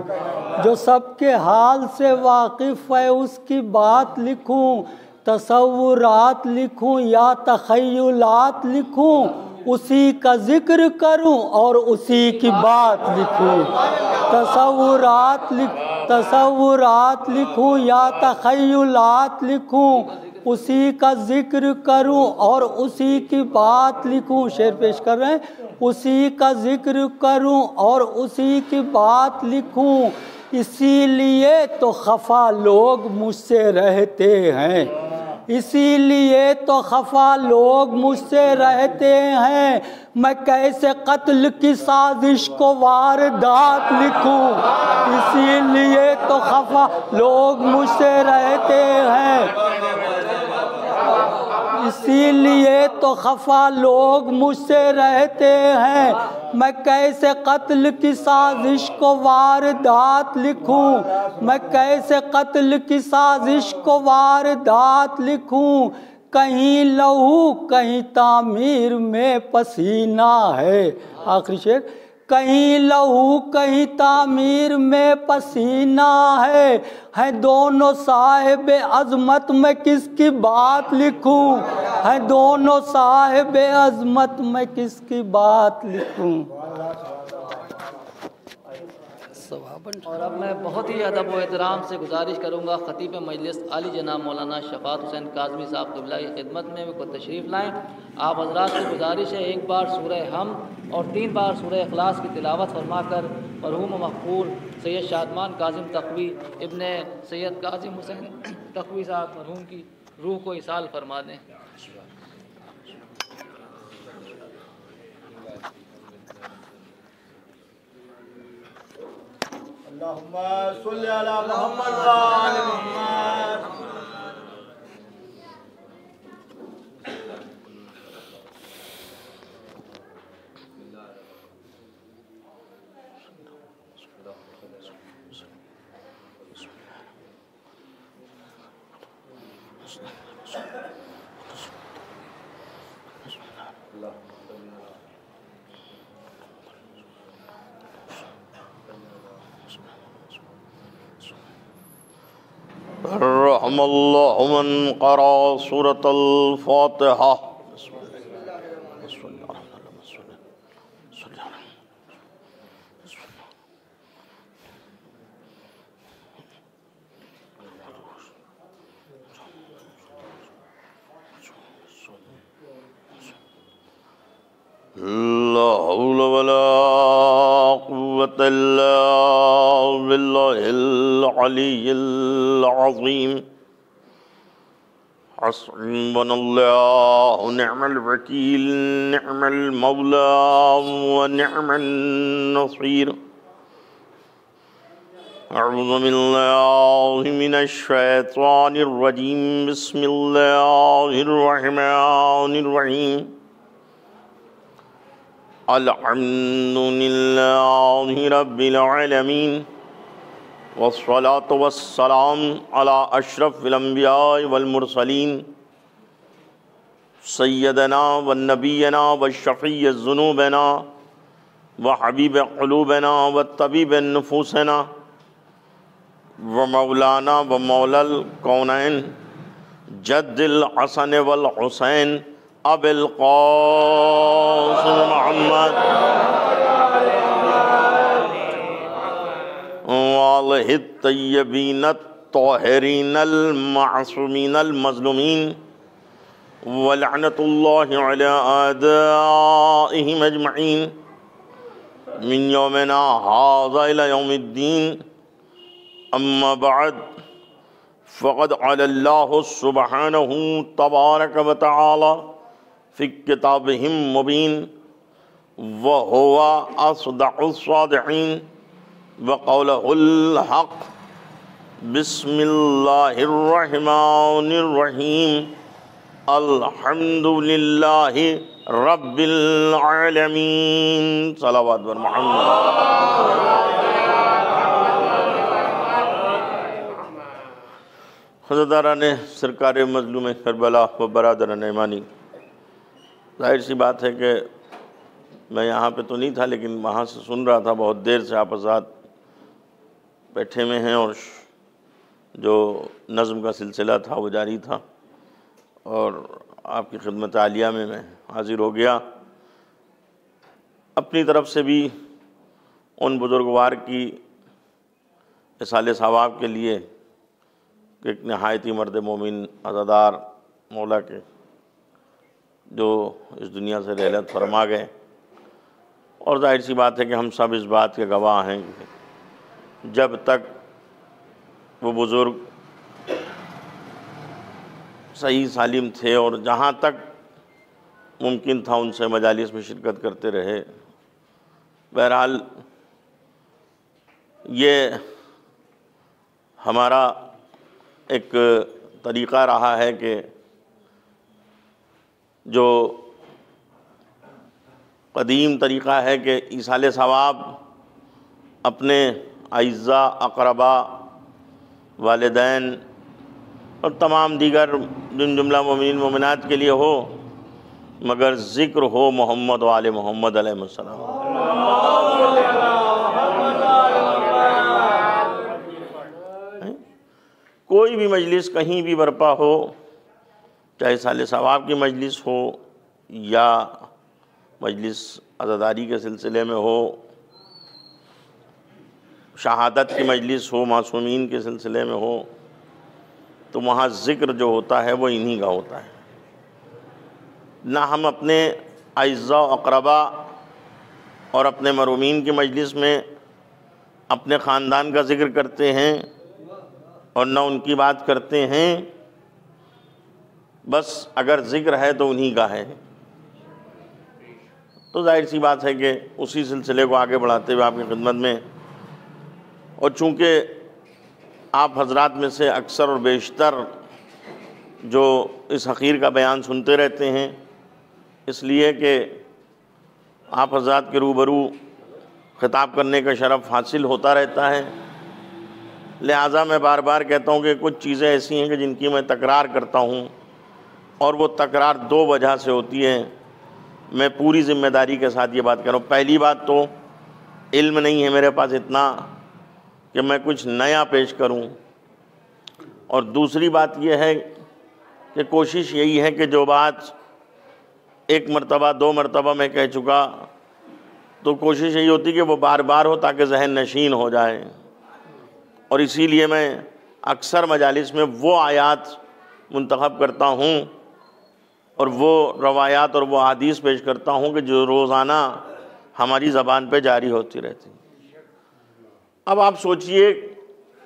जो सबके हाल से वाकिफ़ है उसकी बात लिखूं, तसव्वुरात लिखूं या तख़य्युलात लिखूं, उसी का ज़िक्र करूं और उसी की बात लिखूं, तसव्वुरात लिखूं या तख़य्युलात लिखूं, उसी का ज़िक्र करूं और उसी की बात लिखूं। शेर पेश कर रहे हैं। उसी का ज़िक्र करूं और उसी की बात लिखूं, इसीलिए तो खफा लोग मुझसे रहते हैं, इसीलिए तो खफा लोग मुझसे रहते हैं, मैं कैसे कत्ल की साजिश को वारदात लिखूं, इसीलिए तो खफा लोग मुझसे रहते हैं, इसीलिए तो खफा लोग मुझसे रहते हैं, मैं कैसे कत्ल की साजिश को वारदात लिखूं, मैं कैसे कत्ल की साजिश को वारदात लिखूं, कहीं लहू कहीं तामीर में पसीना है। आखिरी शेर। कहीं लहू कहीं तामीर में पसीना है दोनों साहिब अज़मत में किसकी बात लिखूं, है दोनों साहिब अज़मत में किसकी बात लिखूं। और अब मैं बहुत ही अदब व एहतराम से गुजारिश करूँगा ख़तीब मजलिस आली जनाब मौलाना शफ़ात हुसैन काज़मी साहब क़िबला की खिदमत में को तशरीफ़ लाएँ। आप हज़रात से गुजारिश है एक बार सूरह हम और 3 बार सूरह इखलास की तिलावत फरमाकर मरहूम मक़बूल सैयद शादमान काज़िम तक़वी इब्ने सैयद काज़िम हुसैन तक़वी साहब मरहूम की रूह को इसाल फरमा दें। अल्लाहुम्मा सल्लि अला मुहम्मद व आलि मुहम्मद। रहमल्लाहु मन क़रा सूरतल फ़ातिहा। ला हौला वला कुव्वता इल्ला बिल्लाहिल अलिय्यिल अज़ीम। हस्बुनल्लाहु निअमल वकील निअमल मौला व निअमन नसीर। अऊज़ु बिल्लाहि मिनश शैतानिर रजीम। बिस्मिल्लाहिर रहमानिर रहीम। अल्हम्दुलिल्लाहि रब्बिल आलमीन वस्सलातु वस्सलाम अला अशरफिल अंबिया वल मुरसलीन सय्यदना व नबीना व शफ़ीअ ज़ुनूबना व हबीब क़ुलूबना व तबीब नुफूसना व मौलाना व मौलल कौनैन जद्दिल हसन वल हुसैन अबिल क़ासिम मोहम्मद वालहि तय्यबीन ताहिरीनल मासूमीनल मज़लूमीन वलअनतुल्लाहि अला आदाइहिम अजमईन मिन यौमिना हाज़ा इला यौमिद्दीन। अम्मा बअद फ़क़द अल्लाहु सुब्हानहु तबारक व तआला फ़ी किताबिहिम मुबीन व हुवा अस्दक़ुस सादिक़ीन व क़ौलुहुल हक़। बिस्मिल्लाहिर रहमानिर रहीम। अल्हम्दुलिल्लाहि रब्बिल आलमीन। सलावत व मुहम्मद। हज़रतारान सरकार मज़लूम करबला व बरादरान ईमानी, जाहिर सी बात है कि मैं यहाँ पे तो नहीं था, लेकिन वहाँ से सुन रहा था। बहुत देर से आप आज़ाद बैठे में हैं और जो नज़्म का सिलसिला था वो जारी था और आपकी खिदमत आलिया में मैं हाज़िर हो गया। अपनी तरफ से भी उन बुज़ुर्गवार की इसाले सवाब के लिए कि एक नहायती मर्द मोमिन अज़ादार मौला के जो इस दुनिया से रहलत फरमा गए, और जाहिर सी बात है कि हम सब इस बात के गवाह हैं कि जब तक वो बुज़ुर्ग सही सालिम थे और जहाँ तक मुमकिन था उनसे मजालिस में शिरकत करते रहे। बहरहाल ये हमारा एक तरीक़ा रहा है कि जो क़दीम तरीक़ा है कि ईसाले सवाब अपने अइज़्ज़ा अक़रबा वालिदैन और तमाम दीगर जुमला मोमिनीन मोमिनात के लिए हो, मगर ज़िक्र हो मोहम्मद व आले मोहम्मद अलैहिस्सलाम। कोई भी मजलिस कहीं भी बर्पा हो, चाहे साले सवाब की मजलिस हो या मजलिस अज़ादारी के सिलसिले में हो, शहादत की मजलिस हो, मासूमीन के सिलसिले में हो, तो वहाँ ज़िक्र जो होता है वो इन्हीं का होता है। ना हम अपने अइज़्ज़ा अक़रबा और अपने मरूमीन की मजलिस में अपने ख़ानदान का ज़िक्र करते हैं और न उनकी बात करते हैं। बस अगर ज़िक्र है तो उन्हीं का है। तो जाहिर सी बात है कि उसी सिलसिले को आगे बढ़ाते हुए आपकी खिदमत में, और चूँकि आप हजरात में से अक्सर और बेशतर जो इस हक़ीर का बयान सुनते रहते हैं, इसलिए कि आप हजरात के रूबरू ख़िताब करने का शरफ़ हासिल होता रहता है, लिहाजा मैं बार बार कहता हूँ कि कुछ चीज़ें ऐसी हैं कि जिनकी मैं तकरार करता हूँ, और वो तकरार दो वजह से होती है। मैं पूरी ज़िम्मेदारी के साथ ये बात कर रहा हूँ। पहली बात तो इल्म नहीं है मेरे पास इतना कि मैं कुछ नया पेश करूं, और दूसरी बात यह है कि कोशिश यही है कि जो बात एक मरतबा 2 मरतबा मैं कह चुका, तो कोशिश यही होती कि वो बार बार हो ताकि जहन नशीन हो जाए। और इसीलिए मैं अक्सर मजालिस में वो आयात मुंतखब करता हूँ और वो रवायात और वो हदीस पेश करता हूँ कि जो रोज़ाना हमारी ज़बान पे जारी होती रहती। अब आप सोचिए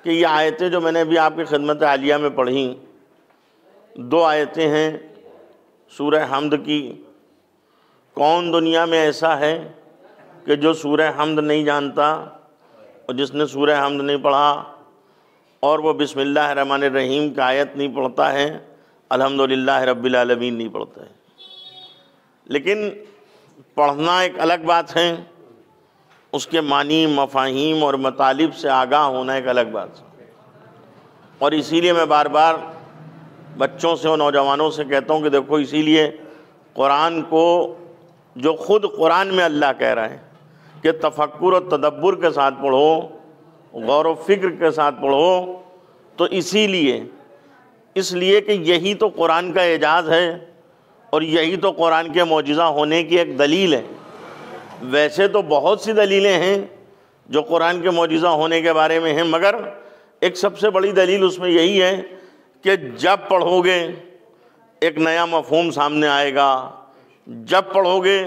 कि ये आयतें जो मैंने अभी आपकी खिदमत आलिया में पढ़ी, 2 आयतें हैं सूरह हमद की। कौन दुनिया में ऐसा है कि जो सूरह हमद नहीं जानता, और जिसने सूरह हमद नहीं पढ़ा और वो बिस्मिल्लाह रहमान रहीम का आयत नहीं पढ़ता है, अल्हम्दुलिल्लाह रब्बिल आलमीन नहीं पढ़ता है। लेकिन पढ़ना एक अलग बात है, उसके मानी, मफाहीम और मतालिब से आगाह होना एक अलग बात है। और इसीलिए मैं बार बार बच्चों से और नौजवानों से कहता हूँ कि देखो, इसीलिए कुरान को जो ख़ुद कुरान में अल्लाह कह रहा है कि तफक्कुर और तदब्बुर के साथ पढ़ो, गौर व फिक्र के साथ पढ़ो, तो इसलिए कि यही तो कुरान का एजाज़ है और यही तो कुरान के मौजिज़ा होने की एक दलील है। वैसे तो बहुत सी दलीलें हैं जो कुरान के मौजिज़ा होने के बारे में हैं, मगर एक सबसे बड़ी दलील उसमें यही है कि जब पढ़ोगे एक नया मफ़हूम सामने आएगा, जब पढ़ोगे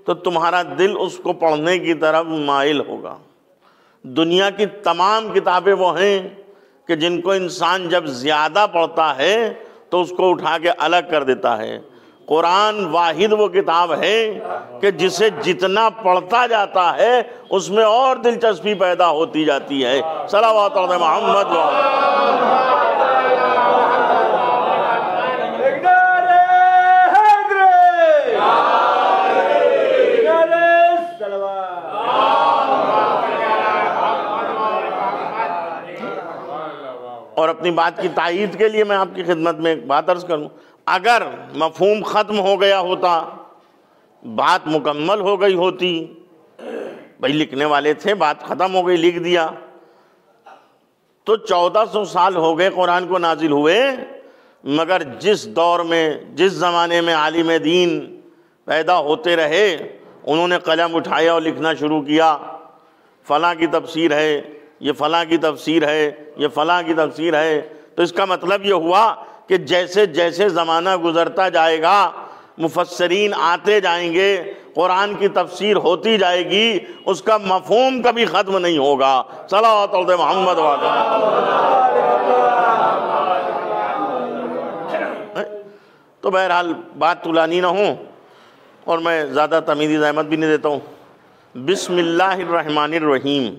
तो तुम्हारा दिल उसको पढ़ने की तरफ माइल होगा। दुनिया की तमाम किताबें वो हैं कि जिनको इंसान जब ज़्यादा पढ़ता है तो उसको उठा के अलग कर देता है। कुरान वाहिद वो किताब है कि जिसे जितना पढ़ता जाता है उसमें और दिलचस्पी पैदा होती जाती है। सल्लल्लाहु अलैहि मोहम्मद। और अपनी बात की तायीद के लिए मैं आपकी खिदमत में एक बात अर्ज़ करूं, अगर मफ़हूम ख़त्म हो गया होता, बात मुकम्मल हो गई होती, भाई लिखने वाले थे, बात ख़त्म हो गई, लिख दिया, तो 1400 साल हो गए कुरान को नाजिल हुए, मगर जिस दौर में, जिस ज़माने में आलिम दीन पैदा होते रहे, उन्होंने कलम उठाया और लिखना शुरू किया, फ़लाँ की तफसीर है, ये फ़लाँ की तफसीर है, ये फ़लाँ की तफसीर है। तो इसका मतलब ये हुआ कि जैसे जैसे ज़माना गुज़रता जाएगा, मुफस्सरीन आते जाएंगे, कुरान की तफसीर होती जाएगी, उसका मफ़हूम कभी ख़त्म नहीं होगा। सल्लल्लाहु अलैहि मोहम्मद। तो बहरहाल बात तुलानी ना हो और मैं ज़्यादा तमीज़ी ज़हमत भी नहीं देता हूँ। बिस्मिल्लाहिर्रहमानिर्रहीम,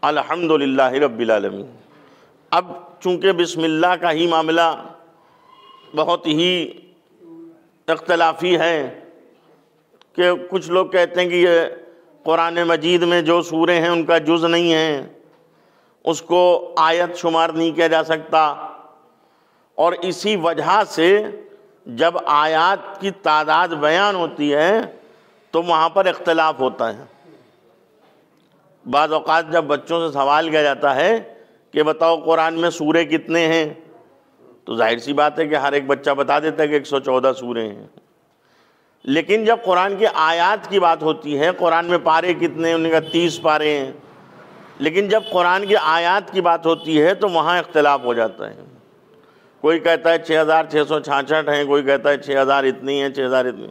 अल्हम्दुलिल्लाहि रब्बिल आलमीन। अब चूँकि बिस्मिल्लाह का ही मामला बहुत ही इख्तलाफी है कि कुछ लोग कहते हैं कि ये कुरान मजीद में जो सूरे हैं उनका जुज़ नहीं है, उसको आयत शुमार नहीं किया जा सकता, और इसी वजह से जब आयात की तादाद बयान होती है तो वहाँ पर इख्तलाफ होता है। बाज़ औक़ात जब बच्चों से सवाल किया जाता है कि बताओ कुरान में सूरे कितने हैं, तो जाहिर सी बात है कि हर एक बच्चा बता देता है कि 114 सूरे हैं। लेकिन जब कुरान की आयात की बात होती है, कुरान में पारे कितने हैं, उन्होंने कहा 30 पारे हैं, लेकिन जब कुरान की आयात की बात होती है तो वहाँ इख्तलाफ हो जाता है। कोई कहता है 6666 हैं, कोई कहता है 6000 इतनी है, 6000 इतनी।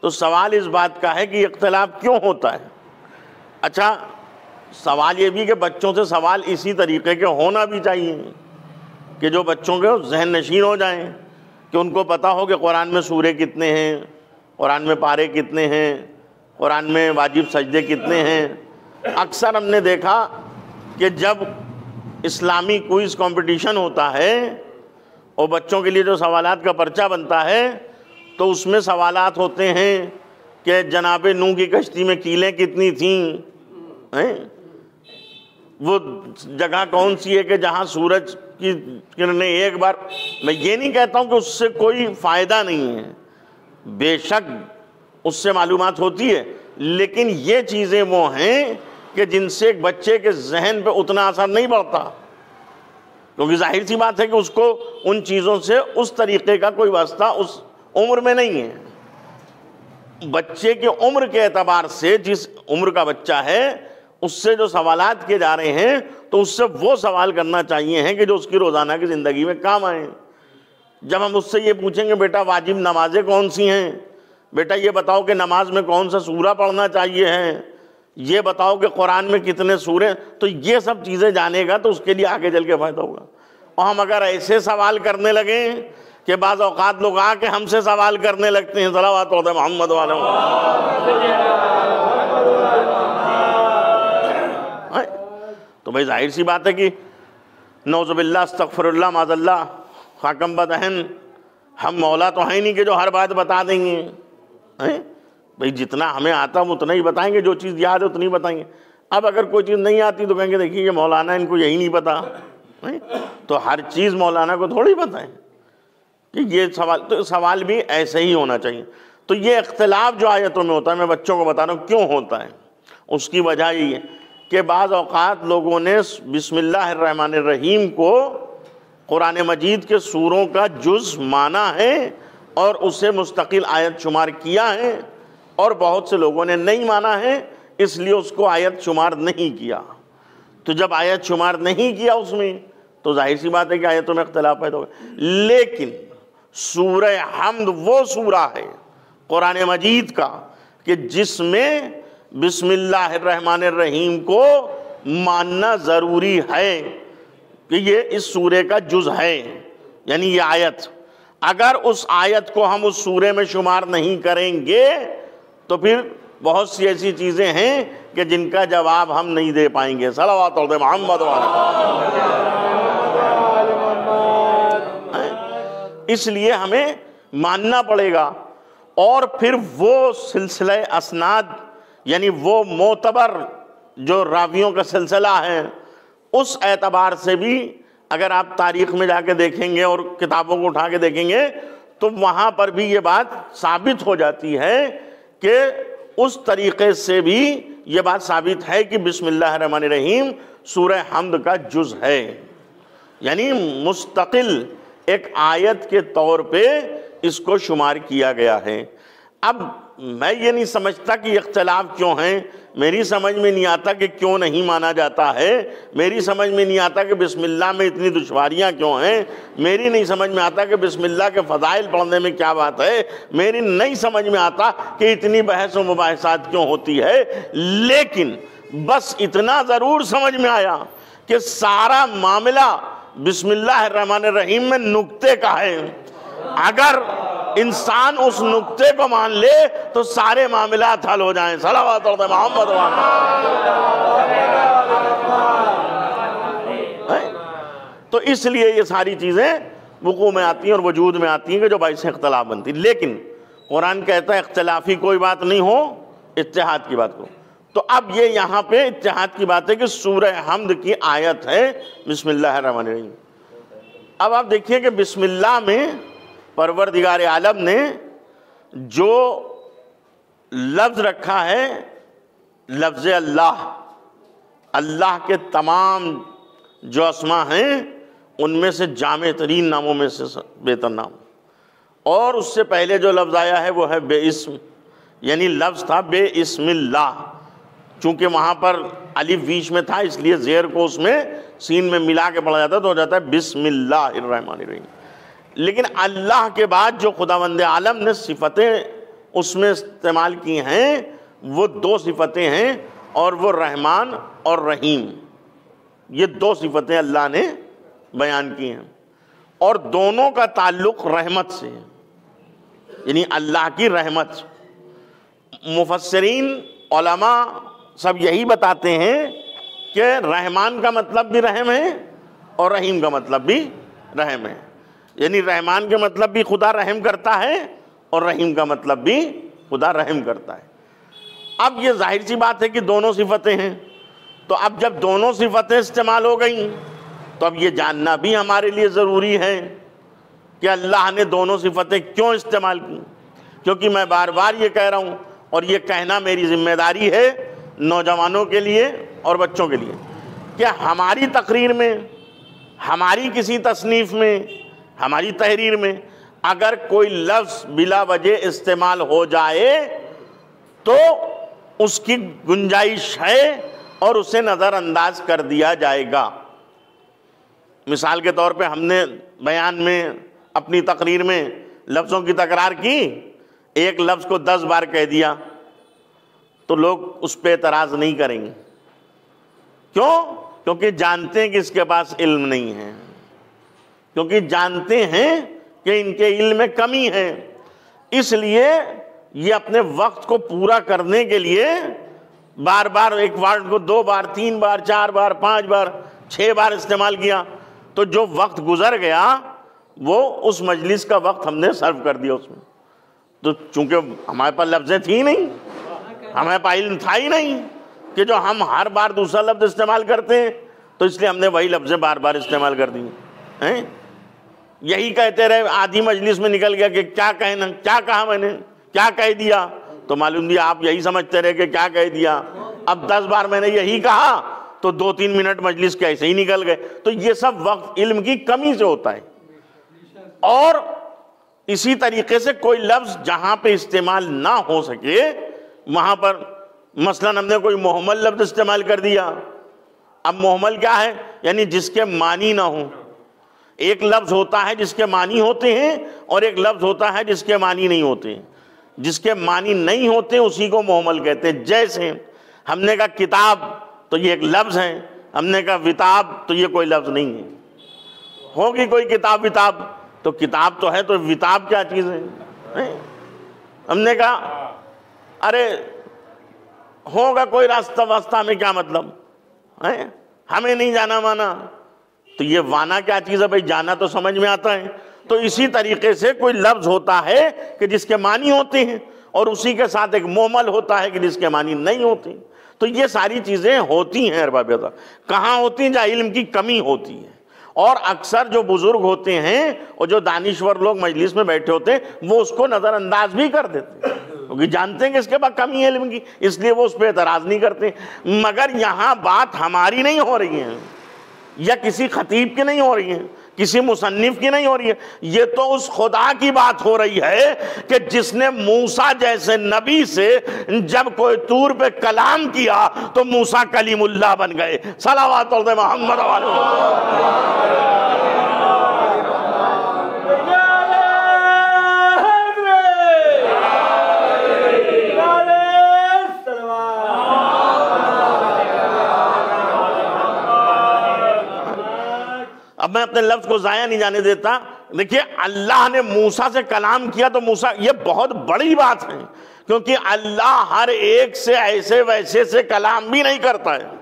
तो सवाल इस बात का है कि इख्तलाफ क्यों होता है। अच्छा, सवाल ये भी कि बच्चों से सवाल इसी तरीके के होना भी चाहिए कि जो बच्चों के जहन नशीन हो जाएं, कि उनको पता हो कि कुरान में सूरे कितने हैं, कुरान में पारे कितने हैं, कुरान में वाजिब सजदे कितने हैं। अक्सर हमने देखा कि जब इस्लामी क्विज़ कंपटीशन होता है और बच्चों के लिए जो सवालात का पर्चा बनता है, तो उसमें सवालात होते हैं कि जनाब नूह की कश्ती में कीलें कितनी थीं, हैं, वो जगह कौन सी है कि जहाँ सूरज की किरणें एक बार। मैं ये नहीं कहता हूँ कि उससे कोई फ़ायदा नहीं है, बेशक उससे मालूमात होती है, लेकिन ये चीज़ें वो हैं कि जिनसे एक बच्चे के जहन पे उतना असर नहीं पड़ता। क्योंकि जाहिर सी बात है कि उसको उन चीज़ों से उस तरीके का कोई वास्ता उस उम्र में नहीं है। बच्चे की उम्र के एतबार से, जिस उम्र का बच्चा है उससे जो सवालात किए जा रहे हैं, तो उससे वो सवाल करना चाहिए हैं कि जो उसकी रोज़ाना की ज़िंदगी में काम आए। जब हम उससे ये पूछेंगे बेटा वाजिब नमाजें कौन सी हैं, बेटा ये बताओ कि नमाज में कौन सा सूरा पढ़ना चाहिए है, ये बताओ कि कुरान में कितने सूरे, तो ये सब चीज़ें जानेगा तो उसके लिए आगे चल के फ़ायदा होगा। और हम अगर ऐसे सवाल करने लगें कि बाज़ औक़ात लोग आके हमसे सवाल करने लगते हैं सलावत मोहम्मद वाले, तो भाई जाहिर सी बात है कि नौज़ुबिल्लाह अस्तग़फ़िरुल्लाह माज़ल्लाह खाकम बदहन, हम मौला तो हैं नहीं कि जो हर बात बता देंगे हैं। भाई जितना हमें आता हम उतना ही बताएंगे, जो चीज़ याद है उतनी बताएंगे। अब अगर कोई चीज़ नहीं आती तो कहेंगे देखिए ये मौलाना इनको यही नहीं पता है, तो हर चीज़ मौलाना को थोड़ी बताएं कि ये सवाल, तो सवाल भी ऐसे ही होना चाहिए। तो ये इख्तिलाफ जो आयतों में होता है, मैं बच्चों को बता रहा हूँ क्यों होता है। उसकी वजह यही है कि बाज़ औक़ात लोगों ने बिस्मिल्लाहिर्रहमानिर्रहीम को कुरान मजीद के सूरों का जुज़ माना है और उसे मुस्तकिल आयत शुमार किया है, और बहुत से लोगों ने नहीं माना है इसलिए उसको आयत शुमार नहीं किया। तो जब आयत शुमार नहीं किया उसमें, तो जाहिर सी बात है कि आयतों में इख्तिलाफ पैदा हो गया। लेकिन सूरह हम्द वो सूरा है कुरान मजीद का कि जिसमें बिस्मिल्लाहिर्रहमानिर्रहीम को मानना ज़रूरी है कि ये इस सूरे का जुज़ है, यानी ये आयत। अगर उस आयत को हम उस सूरे में शुमार नहीं करेंगे तो फिर बहुत सी ऐसी चीज़ें हैं कि जिनका जवाब हम नहीं दे पाएंगे। सलावत मोहम्मद इसलिए हमें मानना पड़ेगा। और फिर वो सिलसिला असनाद, यानी वो मोतबर जो रावियों का सिलसिला है, उस एतबार से भी अगर आप तारीख़ में जाके देखेंगे और किताबों को उठा के देखेंगे तो वहाँ पर भी ये बात साबित हो जाती है कि उस तरीक़े से भी ये बात साबित है कि बिस्मिल्लाहिर्रहमानिर्रहीम सूरह हम्द का जुज़ है, यानी मुस्तकिल एक आयत के तौर पे इसको शुमार किया गया है। अब मैं ये नहीं समझता कि इख्तिलाफ क्यों हैं, मेरी समझ में नहीं आता कि क्यों नहीं माना जाता है, मेरी समझ में नहीं आता कि बिस्मिल्लाह में इतनी दुश्वारियाँ क्यों हैं, मेरी नहीं समझ में आता कि बिस्मिल्लाह के फ़ज़ाइल पढ़ने में क्या बात है, मेरी नहीं समझ में आता कि इतनी बहस व मुबाहिसात क्यों होती है। लेकिन बस इतना ज़रूर समझ में आया कि सारा मामला बिस्मिल्लाहिर्रहमानिर्रहीम में नुक्ते का है। अगर इंसान उस नुक्ते को मान ले तो सारे मामलात हल हो जाएं। सलावत मोहम्मद। तो इसलिए ये सारी चीज़ें वुकू में आती हैं और वजूद में आती हैं कि जो बाइस इख्तिलाफ बनती। लेकिन कुरान कहता है इख्तिलाफी कोई बात नहीं हो, इत्तेहाद की बात को। तो अब ये यहाँ पे इत्तेहाद की बात है कि सूरह हम्द की आयत है बिस्मिल्लाहिर्रहमानिर्रहीम। अब आप देखिए कि बिस्मिल्लाह में परवरदिगार आलम ने जो लफ्ज़ रखा है, लफ्ज़ अल्लाह, अल्लाह के तमाम जो अस्मा हैं उनमें से जामे तरीन नामों में से बेहतर नाम, और उससे पहले जो लफ्ज़ आया है वो है बेइस्म, यानी लफ्ज़ था बेइस्मिल्लाह। चूँकि वहाँ पर अलिफ बीच में था इसलिए ज़ेर को उसमें सीन में मिला के पढ़ा जाता है तो हो जाता है बिस्मिल्लाहिर्रहमानिर्रहीम। लेकिन अल्लाह के बाद जो खुदावंद आलम ने सिफ़तें उसमें इस्तेमाल की हैं वो दो सिफ़तें हैं, और वो रहमान और रहीम, ये दो सिफ़तें अल्लाह ने बयान की हैं, और दोनों का ताल्लुक़ रहमत से है, यानी अल्लाह की रहमत। मुफस्सिरीन उलमा सब यही बताते हैं कि रहमान का मतलब भी रहम है और रहीम का मतलब भी रहम है, यानी रहमान के मतलब भी खुदा रहम करता है और रहीम का मतलब भी खुदा रहम करता है। अब ये जाहिर सी बात है कि दोनों सिफ़तें हैं, तो अब जब दोनों सिफ़तें इस्तेमाल हो गई तो अब ये जानना भी हमारे लिए ज़रूरी है कि अल्लाह ने दोनों सिफ़तें क्यों इस्तेमाल की। क्योंकि मैं बार बार ये कह रहा हूँ और ये कहना मेरी ज़िम्मेदारी है नौजवानों के लिए और बच्चों के लिए कि हमारी तकरीर में हमारी किसी तसनीफ में, हमारी तहरीर में अगर कोई लफ्ज़ बिला वजह इस्तेमाल हो जाए तो उसकी गुंजाइश है और उसे नज़रअंदाज कर दिया जाएगा। मिसाल के तौर पे हमने बयान में, अपनी तकरीर में लफ्ज़ों की तकरार की, एक लफ्ज़ को 10 बार कह दिया तो लोग उस पर एतराज़ नहीं करेंगे। क्यों? क्योंकि जानते हैं कि इसके पास इल्म नहीं है, क्योंकि जानते हैं कि इनके इल्म में कमी है। इसलिए ये अपने वक्त को पूरा करने के लिए बार बार एक वर्ड को 2 बार, 3 बार, 4 बार, 5 बार, 6 बार इस्तेमाल किया, तो जो वक्त गुजर गया वो उस मजलिस का वक्त हमने सर्व कर दिया उसमें। तो चूंकि हमारे पास लफ्ज़ें थी नहीं, हमारे पास इल्म था ही नहीं कि जो हम हर बार दूसरा लफ्ज़ इस्तेमाल करते हैं, तो इसलिए हमने वही लफ्ज़ें बार बार इस्तेमाल कर दी हैं। यही कहते रहे, आधी मजलिस में निकल गया कि क्या कहना, क्या कहा मैंने, क्या कह दिया, तो मालूम दिया आप यही समझते रहे कि क्या कह दिया। अब 10 बार मैंने यही कहा तो 2-3 मिनट मजलिस के ऐसे ही निकल गए। तो ये सब वक्त इल्म की कमी से होता है। और इसी तरीके से कोई लफ्ज़ जहां पे इस्तेमाल ना हो सके वहां पर, मसलन हमने कोई मुहम्मल लफ्ज़ इस्तेमाल कर दिया। अब मुहम्मल क्या है? यानी जिसके मानी ना हो। एक लफ्ज़ होता है जिसके मानी होते हैं और एक लफ्ज़ होता है जिसके मानी नहीं होते। जिसके मानी नहीं होते उसी को मुहम्मल कहते हैं। जैसे हमने कहा किताब तो ये एक लफ्ज़ है, हमने कहा विताब तो ये कोई लफ्ज़ नहीं है। होगी कोई किताब विताब, तो किताब तो है, तो विताब क्या चीज़ है? हमने कहा अरे होगा कोई रास्ता वास्ता में, क्या मतलब है? हमें नहीं जाना माना, तो ये वाना क्या चीज़ है भाई? जाना तो समझ में आता है। तो इसी तरीके से कोई लफ्ज़ होता है कि जिसके मानी होते हैं और उसी के साथ एक मुहम्मल होता है कि जिसके मानी नहीं होते। तो ये सारी चीज़ें होती हैं अरबाबियता। कहाँ होती हैं? जहाँ इल्म की कमी होती है। और अक्सर जो बुजुर्ग होते हैं और जो दानिश्वर लोग मजलिस में बैठे होते हैं वो उसको नज़रअंदाज भी कर देते हैं, क्योंकि जानते हैं कि इसके बाद कमी है इल्म की, इसलिए वो उस पर एतराज़ नहीं करते। मगर यहाँ बात हमारी नहीं हो रही है या किसी खतीब की नहीं हो रही है, किसी मुसन्निफ की नहीं हो रही है, ये तो उस खुदा की बात हो रही है कि जिसने मूसा जैसे नबी से जब कोई तूर पे कलाम किया तो मूसा कलीमुल्लाह बन गए। सलावत मोहम्मद अब मैं अपने लफ्ज़ को ज़ाया नहीं जाने देता। देखिए, अल्लाह ने मूसा से कलाम किया तो मूसा, ये बहुत बड़ी बात है, क्योंकि अल्लाह हर एक से ऐसे वैसे से कलाम भी नहीं करता है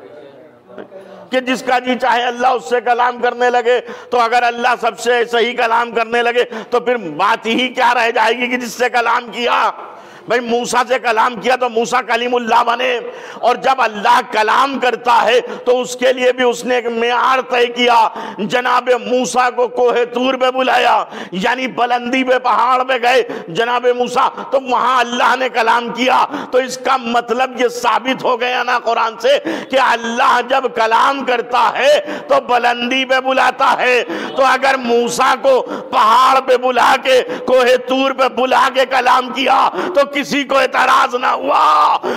कि जिसका जी चाहे अल्लाह उससे कलाम करने लगे। तो अगर अल्लाह सबसे सही कलाम करने लगे तो फिर बात ही क्या रह जाएगी कि जिससे कलाम किया। भाई मूसा से कलाम किया तो मूसा कलीमुल्लाह बने, और जब अल्लाह कलाम करता है तो उसके लिए भी उसने एक मेयार तय किया। जनाबे मूसा को कोहे तूर पे बुलाया, यानी बुलंदी पे, पहाड़ पे गए जनाबे मूसा, तो वहां अल्लाह ने कलाम किया। तो इसका मतलब ये साबित हो गया ना कुरान से कि अल्लाह जब कलाम करता है तो बुलंदी पे बुलाता है। तो अगर मूसा को पहाड़ पे बुला के, कोहे तूर पे बुला के कलाम किया तो किसी को एतराज ना हुआ।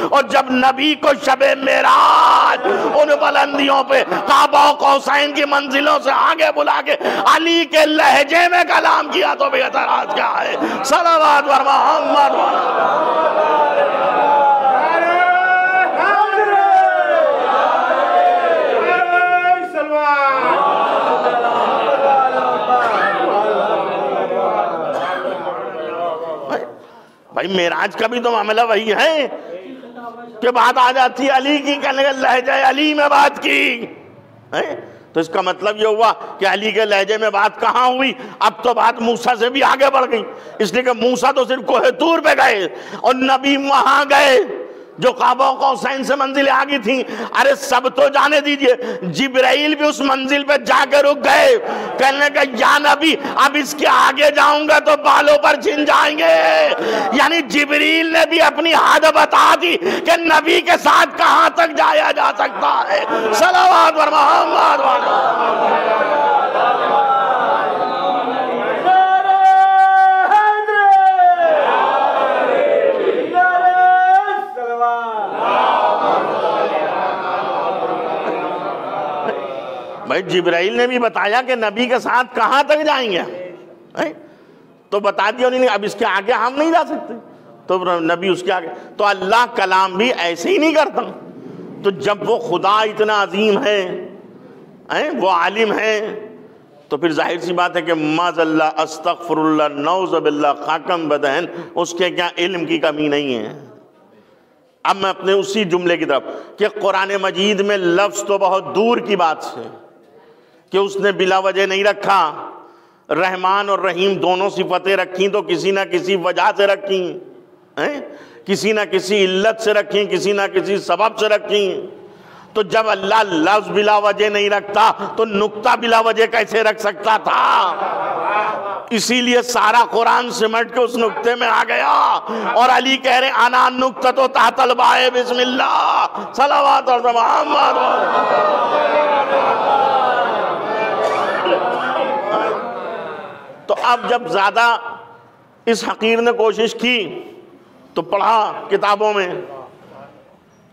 और जब नबी को शबे मेराज उन बुलंदियों पे काबा कौसैन की मंजिलों से आगे बुला के अली के लहजे में कलाम किया तो भी एतराज क्या है? सलावत व मोहम्मद भाई मेराज का भी तो मामला वही है कि बात आ जाती अली की, कहने का लहजे अली में बात की है। तो इसका मतलब ये हुआ कि अली के लहजे में बात कहाँ हुई? अब तो बात मूसा से भी आगे बढ़ गई, इसलिए कि मूसा तो सिर्फ कोहे तूर पे गए और नबी वहां गए जो काबा कौसैन से मंजिल आगे थी। अरे सब तो जाने दीजिए, जिब्राइल भी उस मंजिल पे जाकर रुक गए, कहने का या नबी अब इसके आगे जाऊंगा तो बालों पर छिन जाएंगे। यानी जिब्रील ने भी अपनी हद बता दी कि नबी के साथ कहां तक जाया जा सकता है। सलावत व मोहम्मद भाई जिब्राइल ने भी बताया कि नबी के साथ कहाँ तक जाएंगे है? तो बता दिया उन्होंने, अब इसके आगे हम नहीं जा सकते, तो नबी उसके आगे। तो अल्लाह कलाम भी ऐसे ही नहीं करता। तो जब वो खुदा इतना अजीम है वो आलिम है, तो फिर जाहिर सी बात है कि माज़ल्ला अस्तग़फिरुल्लाह नौज़ुबिल्लाह खाकम बदहन, उसके क्या इल्म की कमी नहीं है। अब मैं अपने उसी जुमले की तरफ कि कुरान मजीद में लफ्ज़ तो बहुत दूर की बात है कि उसने बिला वजह नहीं रखा। रहमान और रहीम दोनों सिफतें रखी तो किसी ना किसी वजह से रखी हैं, किसी ना किसी इल्लत से रखी, किसी ना किसी सबब से रखी। तो जब अल्लाह लफ्ज़ बिला वजह नहीं रखता तो नुक्ता बिला वजह कैसे रख सकता था? इसीलिए सारा कुरान सिमट के उस नुक्ते में आ गया। और अली कह रहे आना नुक्ता तो तातल बाए बिस्मिल्लाह सलावत और मोहम्मद। तो अब जब ज्यादा इस हकीर ने कोशिश की तो पढ़ा किताबों में,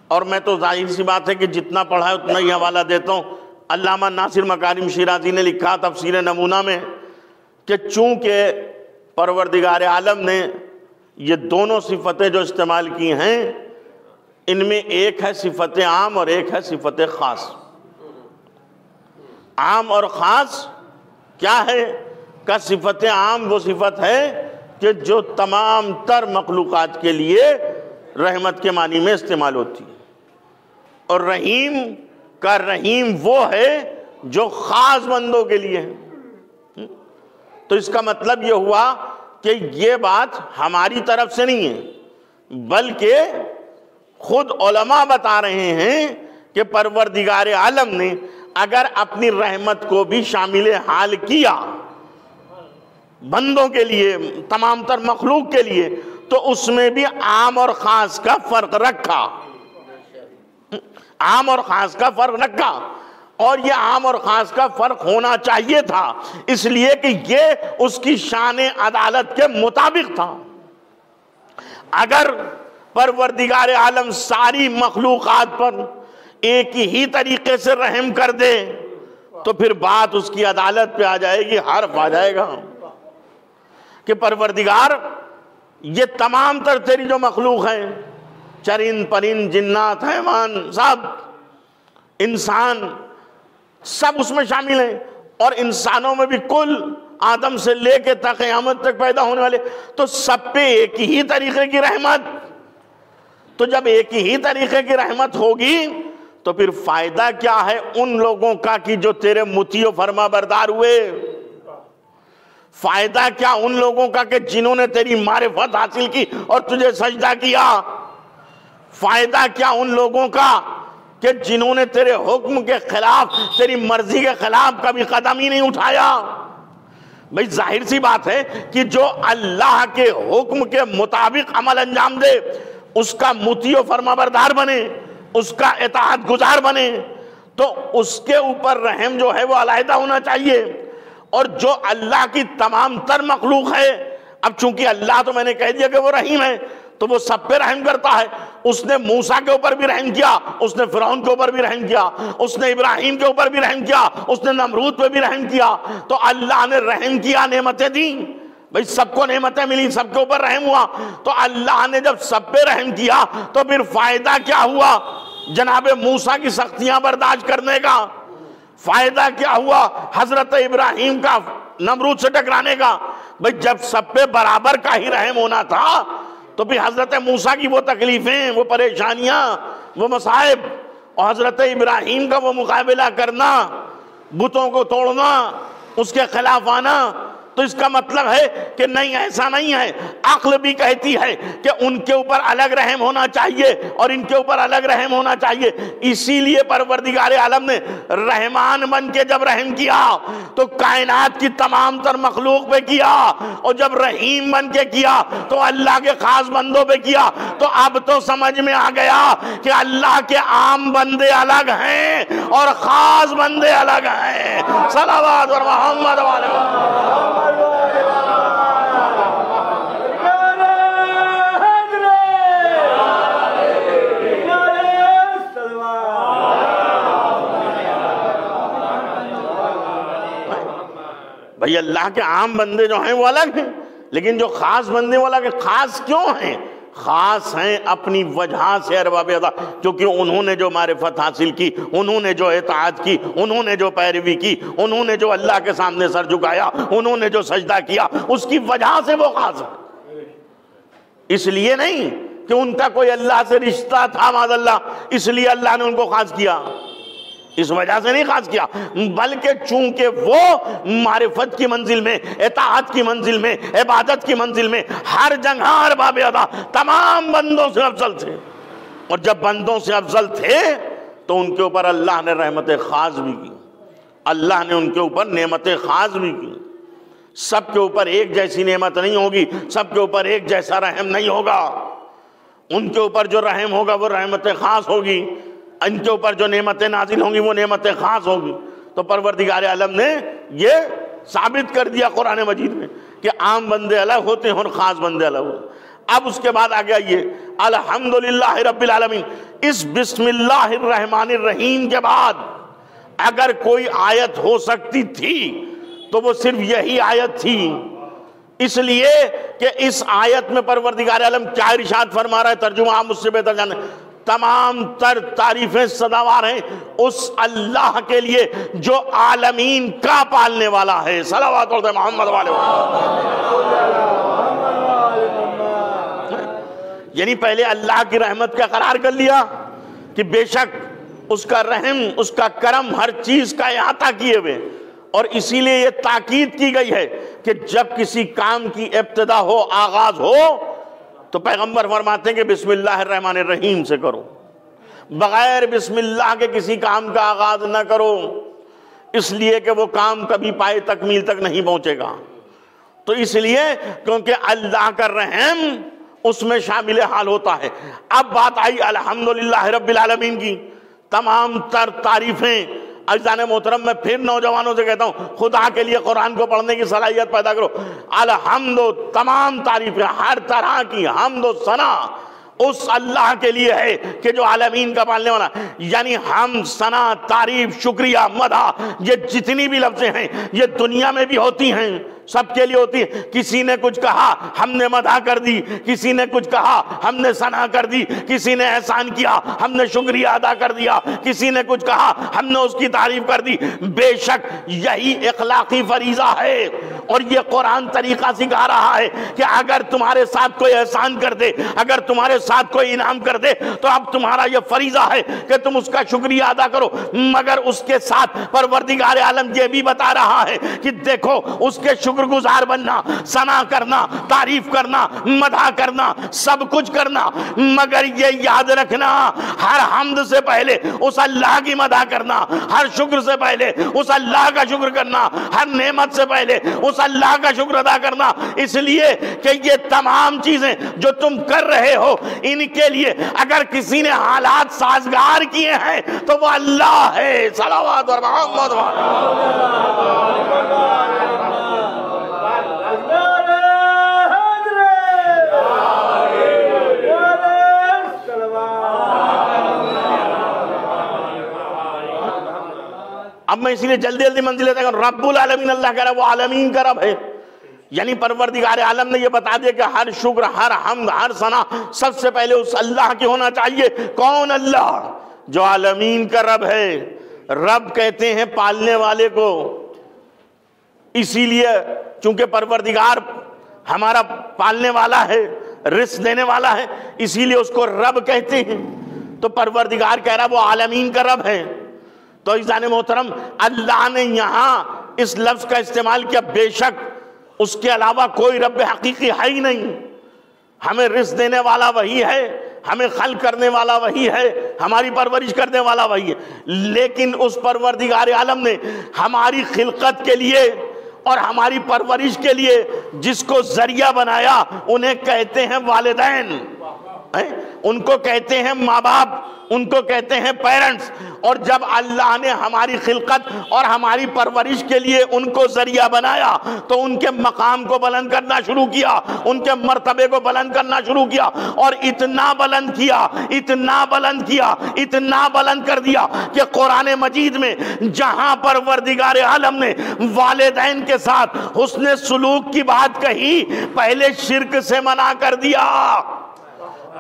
और मैं तो जाहिर सी बात है कि जितना पढ़ा है उतना ही हवाला देता हूँ। अल्लामा नासिर मकारिम शिराजी ने लिखा तफसीर नमूना में कि चूंकि परवरदिगार आलम ने ये दोनों सिफतें जो इस्तेमाल की हैं, इनमें एक है सिफत आम और एक है सिफत ख़ास। आम और ख़ास क्या है? का सिफत आम वो सिफत है कि जो तमाम तर मखलूक़ात के लिए रहमत के मानी में इस्तेमाल होती है, और रहीम का रहीम वो है जो ख़ास बंदों के लिए है। तो इसका मतलब ये हुआ कि ये बात हमारी तरफ से नहीं है, बल्कि खुद उलमा बता रहे हैं कि परवरदिगार आलम ने अगर अपनी रहमत को भी शामिल हाल किया बंदों के लिए, तमाम तर मखलूक के लिए, तो उसमें भी आम और ख़ास का फ़र्क रखा, आम और ख़ास का फ़र्क रखा। और ये आम और ख़ास का फ़र्क होना चाहिए था, इसलिए कि ये उसकी शान अदालत के मुताबिक था। अगर परवरदिगार आलम सारी मखलूक़ात पर एक ही तरीके से रहम कर दे तो फिर बात उसकी अदालत पे आ जाएगी, हर्फ आ जाएगा कि परवरदिगार ये तमाम तर तेरी जो मखलूक हैं, चरिंद परिंद जिन्नात हैवान सब इंसान सब उसमें शामिल हैं, और इंसानों में भी कुल आदम से लेके तक क़यामत तक पैदा होने वाले, तो सब पे एक ही तरीके की रहमत। तो जब एक ही तरीके की रहमत होगी तो फिर फायदा क्या है उन लोगों का कि जो तेरे मुतियो फरमा बरदार हुए? फायदा क्या उन लोगों का कि जिन्होंने तेरी मारिफत हासिल की और तुझे सजदा किया? फायदा क्या उन लोगों का कि जिन्होंने तेरे हुक्म के खिलाफ, तेरी मर्जी के खिलाफ कभी कदम ही नहीं उठाया? भाई जाहिर सी बात है कि जो अल्लाह के हुक्म के मुताबिक अमल अंजाम दे उसका मुतियो फरमाबरदार बने, उसका इताअत गुजार बने, तो उसके ऊपर रहम जो है वो अलहदा होना चाहिए। और जो अल्लाह की तमाम तर मखलूक है, अब चूंकि अल्लाह तो मैंने कह दिया कि वो रहीम है, तो वो सब पे रहम करता है। उसने मूसा के ऊपर भी रहम किया, उसने फिरौन के ऊपर भी रहम किया, उसने इब्राहिम के ऊपर भी रहम किया, उसने नमरूद पे भी रहम किया। तो अल्लाह ने रहम किया, नेमतें दी, भाई सबको नेमतें मिली, सबके ऊपर रहम हुआ। तो अल्लाह ने जब सब पे रहम किया तो फिर फायदा क्या हुआ जनाबे मूसा की सख्तियां बर्दाश्त करने का? फायदा क्या हुआ हजरत इब्राहिम का नमरूद से टकराने का? भाई जब सब पे बराबर का ही रहम होना था तो फिर हजरत मूसा की वो तकलीफें, वो परेशानियां, वो मसाइब, और हजरत इब्राहिम का वो मुकाबला करना, बुतों को तोड़ना, उसके खिलाफ आना, तो इसका मतलब है कि नहीं, ऐसा नहीं है। अक्ल भी कहती है कि उनके ऊपर अलग रहम होना चाहिए और इनके ऊपर अलग रहम होना चाहिए। इसीलिए परवरदिगार आलम ने रहमान बन के जब रहम किया तो कायनात की तमाम तर मखलूक पे किया, और जब रहीम बन के किया तो अल्लाह के खास बंदों पे किया। तो अब तो समझ में आ गया कि अल्लाह के आम बंदे अलग हैं और खास बंदे अलग हैं। सलावत और मोहम्मद वाले भाई अल्लाह के आम बंदे जो हैं वो अलग हैं, लेकिन जो खास बंदे वो अलग है। खास क्यों हैं? खास हैं अपनी वजह से अरबाब अदा, क्योंकि उन्होंने जो मारिफत हासिल की, उन्होंने जो इताअत की, उन्होंने जो पैरवी की, उन्होंने जो अल्लाह के सामने सर झुकाया, उन्होंने जो सजदा किया, उसकी वजह से वो खास है। इसलिए नहीं कि उनका कोई अल्लाह से रिश्ता था माज़अल्लाह, इसलिए अल्लाह ने उनको खास किया, इस वजह से नहीं खास किया, बल्कि चूंकि वो मारिफत की मंजिल में, इताअत की मंजिल में, इबादत की मंजिल में हर जगह अरबाब अदा तमाम बंदों से अफजल थे। और जब बंदों से अफजल थे तो उनके ऊपर अल्लाह ने रहमत खास भी की, अल्लाह ने उनके ऊपर नेमत खास भी की। सबके ऊपर एक जैसी नेमत नहीं होगी, सबके ऊपर एक जैसा रहम नहीं होगा। उनके ऊपर जो रहम होगा वो रहमत खास होगी, इनके ऊपर जो नेमतें नाजिल होंगी वो नेमतें खास होगी। तो परवरदिगार आलम ने ये साबित कर दिया कुरान मजीद में कि आम बंदे अलग होते हैं और ख़ास बंदे अलग होते। अब उसके बाद आ गया ये अल्हम्दुलिल्लाह रब्बिल आलमीन। इस बिस्मिल्लाहिर रहमानिर रहीम के बाद अगर कोई आयत हो सकती थी तो वो सिर्फ यही आयत थी, इसलिए कि इस आयत में परवरदिगार आलम क्या इरशाद फरमा रहा है, तर्जुमा आप मुझसे बेहतर जाने। तमाम तर तारीफें सदावार हैं उस अल्लाह के लिए जो आलमीन का पालने वाला है। सलावत और मोहम्मद वाले। यानी पहले अल्लाह की रहमत का करार कर लिया कि बेशक उसका रहम, उसका करम हर चीज का अहाता किए हुए, और इसीलिए ये ताकीद की गई है कि जब किसी काम की इब्तिदा हो, आगाज हो, तो पैगंबर फरमाते हैं कि बिस्मिल्लाहिर्रहमानिर्रहीम से करो, बगैर बिस्मिल्लाह के किसी काम का आगाज न करो, इसलिए कि वो काम कभी पाए तकमील तक नहीं पहुंचेगा। तो इसलिए क्योंकि अल्लाह का रहम उसमें शामिल हाल होता है। अब बात आई अल्हम्दुलिल्लाह रब्बिल आलमीन की। तमाम तर तारीफें अज़ीज़ान मोहतरम, मैं फिर नौजवानों से कहता हूँ खुदा के लिए कुरान को पढ़ने की सलाहियत पैदा करो। अल्हम्दु, तमाम तारीफें हर तरह की हम्द सना उस अल्लाह के लिए है कि जो आलमीन का पालने वाला। यानी हम, सना, तारीफ, शुक्रिया, मदा, ये जितनी भी लफ्ज़ें हैं ये दुनिया में भी होती हैं, सबके लिए होती है। किसी ने कुछ कहा हमने मदा कर दी, किसी ने कुछ कहा हमने सना कर दी, किसी ने एहसान किया हमने शुक्रिया अदा कर दिया, किसी ने कुछ कहा हमने उसकी तारीफ कर दी। बेशक यही इखलाकी फरीजा है और ये कुरान तरीका सिखा रहा है कि अगर तुम्हारे साथ कोई एहसान कर दे, अगर तुम्हारे साथ कोई इनाम कर दे, तो अब तुम्हारा यह फरीजा है कि तुम उसका शुक्रिया अदा करो। मगर उसके साथ परवरदिगार आलम ये भी बता रहा है कि देखो उसके शुक्रगुजार बनना, सना करना, तारीफ करना, मदह करना, सब कुछ करना, मगर ये याद रखना हर हम्द से पहले उस अल्लाह की मदह करना, हर शुक्र से पहले उस अल्लाह का शुक्र करना, हर नेमत से पहले उस अल्लाह का शुक्र अदा करना। इसलिए कि ये तमाम चीजें जो तुम कर रहे हो, इनके लिए अगर किसी ने हालात साजगार किए हैं तो वो अल्लाह है। सलावत और मोहम्मद अब मैं इसलिए जल्दी जल्दी मंजिल तक रब्बुल आलमीन अल्लाह कह रहा है, वो आलमीन का रब है। यानी परवरदिगार आलम ने यह बता दिया कि हर शुक्र, हर हम्द, हर सना सबसे पहले उस अल्लाह की होना चाहिए। कौन अल्लाह? जो आलमीन का रब है। रब कहते हैं पालने वाले को, इसीलिए चूंकि परवरदिगार हमारा पालने वाला है, रिस्क देने वाला है, इसीलिए उसको रब कहते हैं। तो परवरदिगार कह रहा वो आलमीन का रब है। तो इज़ान मोहतरम, अल्लाह ने यहाँ इस लफ्ज़ का इस्तेमाल किया, बेशक उसके अलावा कोई रब हकीकी है ही नहीं। हमें रिस्क देने वाला वही है, हमें खल करने वाला वही है, हमारी परवरिश करने वाला वही है। लेकिन उस परवरदिगार आलम ने हमारी खिलकत के लिए और हमारी परवरिश के लिए जिसको जरिया बनाया उन्हें कहते हैं वालिदैन। उनको कहते हैं माँ बाप, उनको कहते हैं पेरेंट्स। और जब अल्लाह ने हमारी खिलकत और हमारी परवरिश के लिए उनको जरिया बनाया तो उनके मकाम को बुलंद करना शुरू किया, उनके मर्तबे को बुलंद करना शुरू किया, और इतना बुलंद किया, इतना बुलंद किया, इतना बुलंद कर दिया कि कुरान मजीद में जहां पर परवरदिगार आलम ने वालिदैन के साथ हुस्न सुलूक की बात कही, पहले शिर्क से मना कर दिया।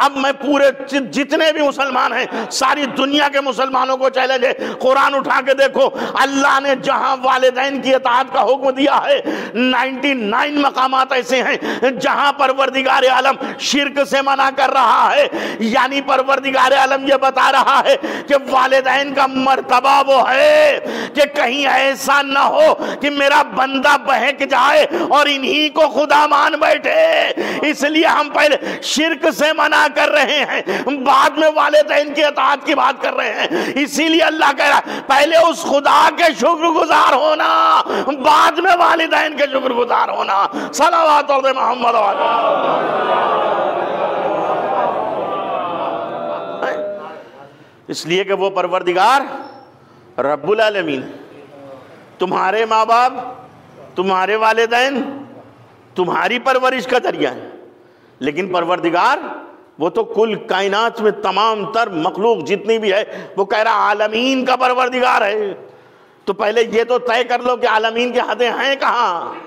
अब मैं पूरे जितने भी मुसलमान हैं, सारी दुनिया के मुसलमानों को चैलेंज है, कुरान उठा के देखो, अल्लाह ने जहां वालिदैन की इताअत का हुक्म दिया है, 99 मकामात ऐसे हैं जहां परवरदिगार आलम शिर्क से मना कर रहा है। यानी परवरदिगार आलम ये बता रहा है कि वालिदैन का मर्तबा वो है कि कहीं ऐसा ना हो कि मेरा बंदा बहक जाए और इन्हीं को खुदा मान बैठे। इसलिए हम पहले शिर्क से मना कर रहे हैं, बाद में वालिदैन की इताअत की बात कर रहे हैं। इसीलिए अल्लाह कह रहा है पहले उस खुदा के शुक्रगुजार होना, बाद में वालिदैन के शुक्रगुजार होना। सलावत और मोहम्मद। इसलिए कि वो परवरदिगार रब्बुल आलमीन, तुम्हारे माँ बाप, तुम्हारे वालिदैन तुम्हारी परवरिश का जरिया है, लेकिन परवरदिगार वो तो कुल कायनात में तमाम तर मखलूक जितनी भी है, वो कह रहा आलमीन का परवरदिगार है। तो पहले ये तो तय कर लो कि आलमीन की हदें हैं कहाँ।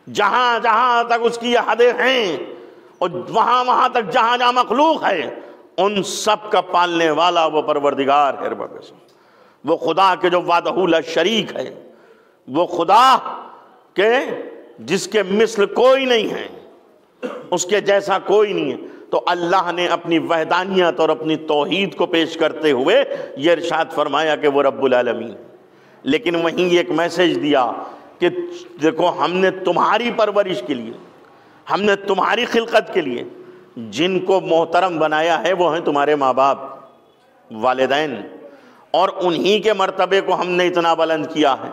जहां जहां तक उसकी हदें हैं और वहां वहां तक जहां जहां मखलूक है, उन सब का पालने वाला वो परवरदिगार है। वो खुदा के जो वादहुल शरीक है, वो खुदा के जिसके मिस्ल कोई नहीं है, उसके जैसा कोई नहीं है। तो अल्लाह ने अपनी वहदानियत और अपनी तौहीद को पेश करते हुए ये इरशाद फरमाया कि वो रब्बुल आलमीन। लेकिन वहीं एक मैसेज दिया कि देखो, हमने तुम्हारी परवरिश के लिए, हमने तुम्हारी खिलकत के लिए जिनको मोहतरम बनाया है वो हैं तुम्हारे माँ बाप, वालिदैन, और उन्हीं के मर्तबे को हमने इतना बुलंद किया है,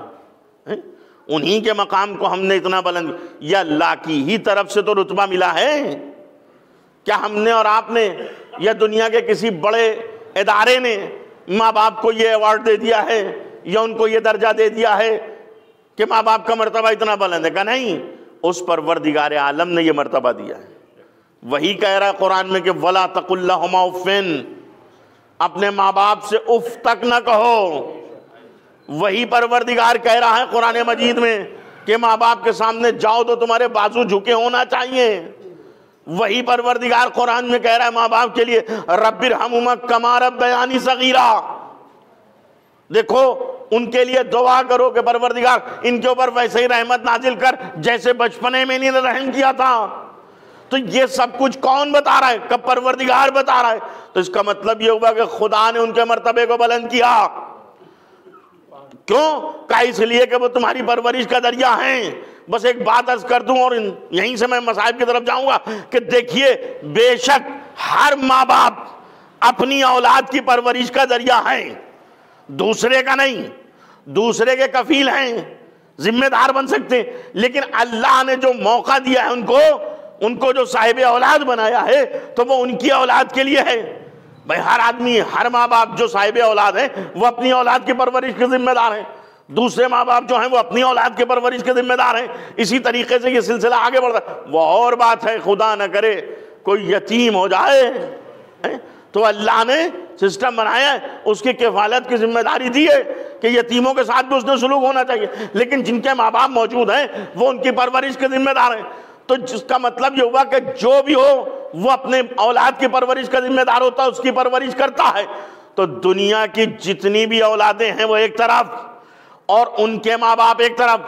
उन्हीं के मकाम को हमने इतना बुलंद, या अल्लाह की ही तरफ से तो रुतबा मिला है। क्या हमने और आपने या दुनिया के किसी बड़े इदारे ने माँ बाप को ये अवार्ड दे दिया है या उनको ये दर्जा दे दिया है कि माँ बाप का मर्तबा इतना बुलंद है? का नहीं, उस परवरदिगार आलम ने ये मर्तबा दिया है। वही कह रहा है कुरान में कि वला तकुल्लहुमा उफ़्फ़िन, अपने माँ बाप से उफ तक न कहो। वही परवरदिगार कह रहा है कुरान मजीद में कि माँ बाप के सामने जाओ तो तुम्हारे बाजू झुके होना चाहिए। वही परवरदिगार कुरान में कह रहा है माँ बाप के लिए रब्बिरहमुमा कमा रब्बयानी सगीरा। देखो, उनके लिए दुआ करो कि परवरदिगार इनके ऊपर वैसे ही रहमत नाजिल कर जैसे बचपने में इन्होंने रहम किया था। तो ये सब कुछ कौन बता रहा है? कब परवरदिगार बता रहा है। तो इसका मतलब ये हुआ कि खुदा ने उनके मर्तबे को बुलंद किया। क्यों? का इसलिए कि वो तुम्हारी परवरिश का जरिया हैं। बस एक बात अर्ज कर दूं और यहीं से मैं मसाइब की तरफ जाऊंगा कि देखिए, बेशक हर माँ बाप अपनी औलाद की परवरिश का जरिया है, दूसरे का नहीं। दूसरे के कफील हैं, जिम्मेदार बन सकते हैं, लेकिन अल्लाह ने जो मौका दिया है उनको जो साहिब औलाद बनाया है तो वो उनकी औलाद के लिए है। भाई हर आदमी, हर माँ बाप जो साहिब औलाद है वो अपनी औलाद की परवरिश के जिम्मेदार हैं। दूसरे माँ बाप जो हैं वो अपनी औलाद के परवरिश के जिम्मेदार हैं। इसी तरीके से ये सिलसिला आगे बढ़ता है। वो और बात है, खुदा न करे कोई यतीम हो जाए तो अल्लाह ने सिस्टम बनाया है, उसकी किफालत की जिम्मेदारी दी है कि यतीमों के साथ भी उसने सुलूक होना चाहिए। लेकिन जिनके माँ बाप मौजूद हैं वो उनकी परवरिश के जिम्मेदार हैं। तो जिसका मतलब ये हुआ कि जो भी हो वो अपने औलाद की परवरिश का जिम्मेदार होता है, उसकी परवरिश करता है। तो दुनिया की जितनी भी औलादें हैं वो एक तरफ और उनके माँ बाप एक तरफ।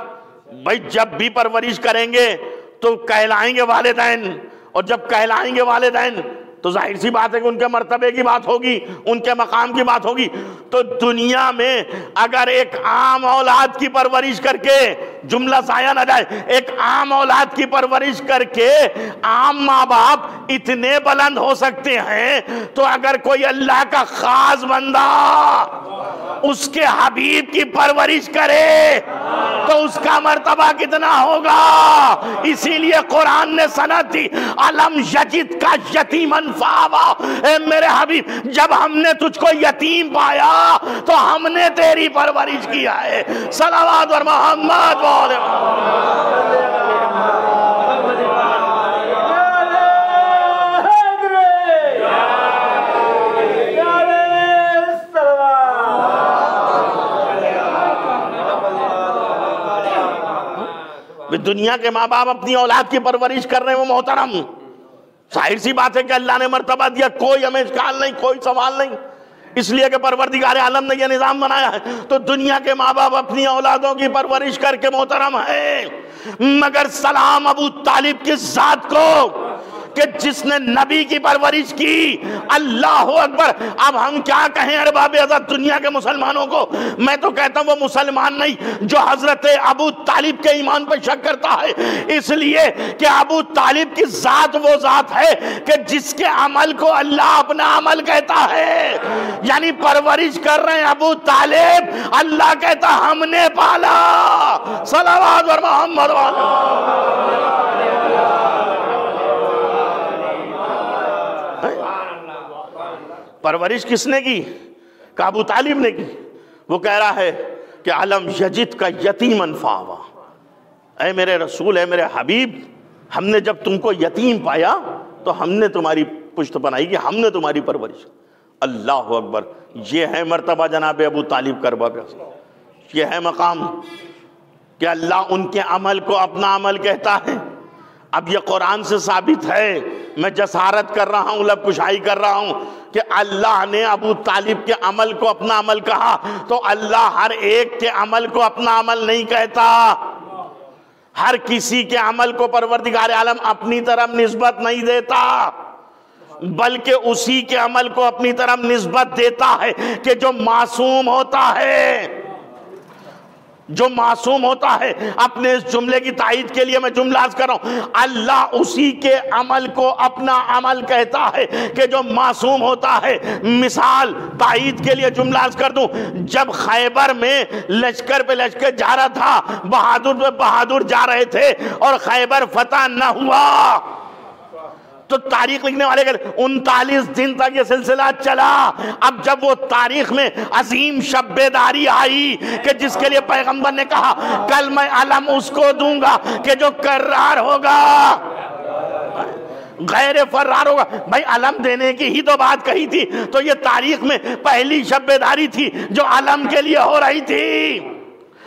भाई जब भी परवरिश करेंगे तो कहलाएंगे वालिदैन, और जब कहलाएंगे वालिदैन तो जाहिर सी बात है कि उनके मर्तबे की बात होगी, उनके मकाम की बात होगी। तो दुनिया में अगर एक आम औलाद की परवरिश करके जुमला जाया ना जाए, एक आम औलाद की परवरिश करके आम माँ बाप इतने बुलंद हो सकते हैं, तो अगर कोई अल्लाह का खास बंदा उसके हबीब की परवरिश करे तो उसका मर्तबा कितना होगा। इसीलिए कुरान ने सनद दी, अलम यजिद का यतीमन फावा, ए मेरे हबीब जब हमने तुझको यतीम पाया तो हमने तेरी परवरिश किया है। सलावत और मोहम्मद दुनिया के माँ बाप अपनी औलाद की परवरिश कर रहे हैं, वो मोहतरम जाहिर सी बात है कि अल्लाह ने मर्तबा दिया, कोई हमें इश्काल नहीं, कोई सवाल नहीं, इसलिए कि परवरदिगार आलम ने यह निज़ाम बनाया है। तो दुनिया के माँ बाप अपनी औलादों की परवरिश करके मोहतरम है, मगर सलाम अबू तालिब की जात को कि जिसने नबी की परवरिश की। अल्लाह अकबर। अब हम क्या कहें अरबाब अज़त दुनिया के मुसलमानों को। मैं तो कहता हूं वो मुसलमान नहीं जो हजरत अबू तालिब के ईमान पर शक करता है, इसलिए कि अबू तालिब की जात वो जात है कि जिसके अमल को अल्लाह अपना अमल कहता है। यानी परवरिश कर रहे हैं अबू तालिब, अल्लाह कहता हमने पाला। सलावत और मोहम्मद परवरिश किसने की? अबू तालिब ने की। वो कह रहा है कि अलम यजिद का यतीमन फावा, ऐ मेरे रसूल, ऐ मेरे हबीब, हमने जब तुमको यतीम पाया तो हमने तुम्हारी पुश्त बनाई कि हमने तुम्हारी परवरिश। अल्लाह अकबर। ये है मर्तबा जनाब अबू तालिब करबा पे, ये है मकाम कि अल्लाह उनके अमल को अपना अमल कहता है। अब ये कुरान से साबित है, मैं जसारत कर रहा हूँ, लब कुशाई कर रहा हूँ कि अल्लाह ने अबू तालिब के अमल को अपना अमल कहा, तो अल्लाह हर एक के अमल को अपना अमल नहीं कहता। हर किसी के अमल को परवरदिगार आलम अपनी तरफ निस्बत नहीं देता, बल्कि उसी के अमल को अपनी तरफ निस्बत देता है कि जो मासूम होता है, जो मासूम होता है। अपने इस जुमले की तायीद के लिए मैं जुमला अर्ज कर रहा हूं, अल्लाह उसी के अमल को अपना अमल कहता है कि जो मासूम होता है। मिसाल तायीद के लिए जुमला अर्ज कर दूं, जब खैबर में लश्कर पे लश्कर जा रहा था, बहादुर पे बहादुर जा रहे थे और खैबर फतह न हुआ, तो तारीख लिखने वाले कहते 39 दिन तक ये सिलसिला चला। अब जब वो तारीख में अजीम शब्बेदारी आई कि जिसके लिए पैगंबर ने कहा कल मैं अलम उसको दूंगा कि जो कर्रार होगा, गैर फर्रार होगा। भाई अलम देने की ही तो बात कही थी, तो ये तारीख में पहली शब्बेदारी थी जो अलम के लिए हो रही थी।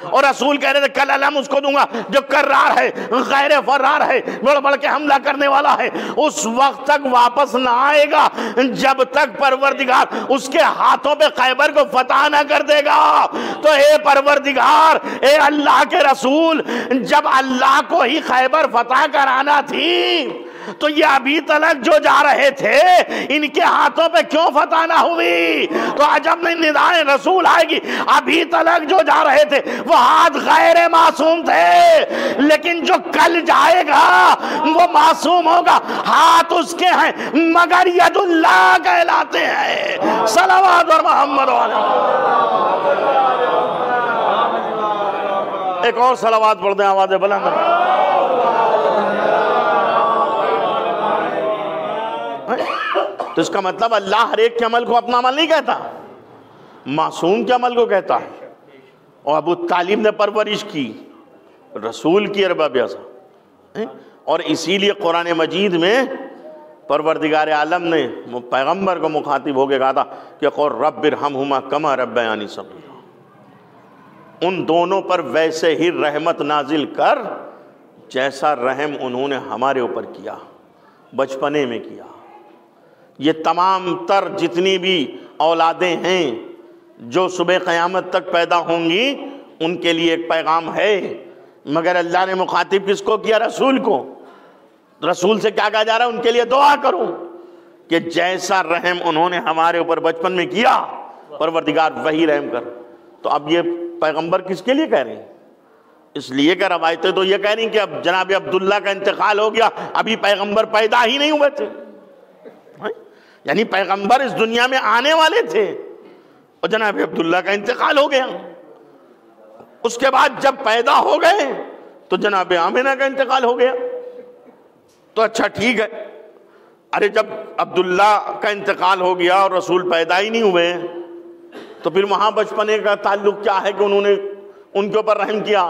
और रसूल कह रहे थे कल अलम उसको दूंगा जो कर्रार है, गैर फर्रार है, बढ़ के हमला करने वाला है। उस वक्त तक वापस ना आएगा जब तक परवरदिगार उसके हाथों पे खैबर को फतह ना कर देगा। तो ए परवरदिगार, ए अल्लाह के रसूल, जब अल्लाह को ही खैबर फतह कराना थी तो ये अभी तलक जो जा रहे थे इनके हाथों पे क्यों फतह ना हुई? तो अजब में निदाए रसूल आएगी। अभी तलक जो जा रहे थे वो हाथ गैर मासूम थे, लेकिन जो कल जाएगा वो मासूम होगा। हाथ उसके हैं मगर यदुल्लाह कहलाते हैं। सलावत और मोहम्मद। एक और सलावत पढ़ दें, आवाज़ बुलंद। तो इसका मतलब अल्लाह हर एक के अमल को अपना अमल नहीं कहता, मासूम के अमल को कहता है। और अबू तालिब ने परवरिश की रसूल की अरबा, और इसीलिए कुरान मजीद में परवरदिगार आलम ने पैगंबर को मुखातिब होकर कहा था कि रब्बिरहमहुमा कमा रब्बयानी सगीरा, उन दोनों पर वैसे ही रहमत नाजिल कर जैसा रहम उन्होंने हमारे ऊपर किया, बचपने में किया। ये तमाम तर जितनी भी औलादें हैं जो सुबह क़यामत तक पैदा होंगी उनके लिए एक पैगाम है, मगर अल्लाह ने मुखातिब किसको किया? रसूल को। रसूल से क्या कहा जा रहा है? उनके लिए दुआ करो कि जैसा रहम उन्होंने हमारे ऊपर बचपन में किया परवरदिगार वही रहम कर। तो अब ये पैगंबर किसके लिए कह रहे हैं? इसलिए कि रवायतें तो ये कह रही कि अब जनाब अब्दुल्ला का इंतकाल हो गया, अभी पैगंबर पैदा ही नहीं हुए थे, यानी पैगंबर इस दुनिया में आने वाले थे और जनाब अब्दुल्ला का इंतकाल हो गया। उसके बाद जब पैदा हो गए तो जनाब आमिना का इंतकाल हो गया। तो अच्छा ठीक है, अरे जब अब्दुल्ला का इंतकाल हो गया और रसूल पैदा ही नहीं हुए तो फिर वहां बचपने का ताल्लुक क्या है कि उन्होंने उनके ऊपर रहम किया।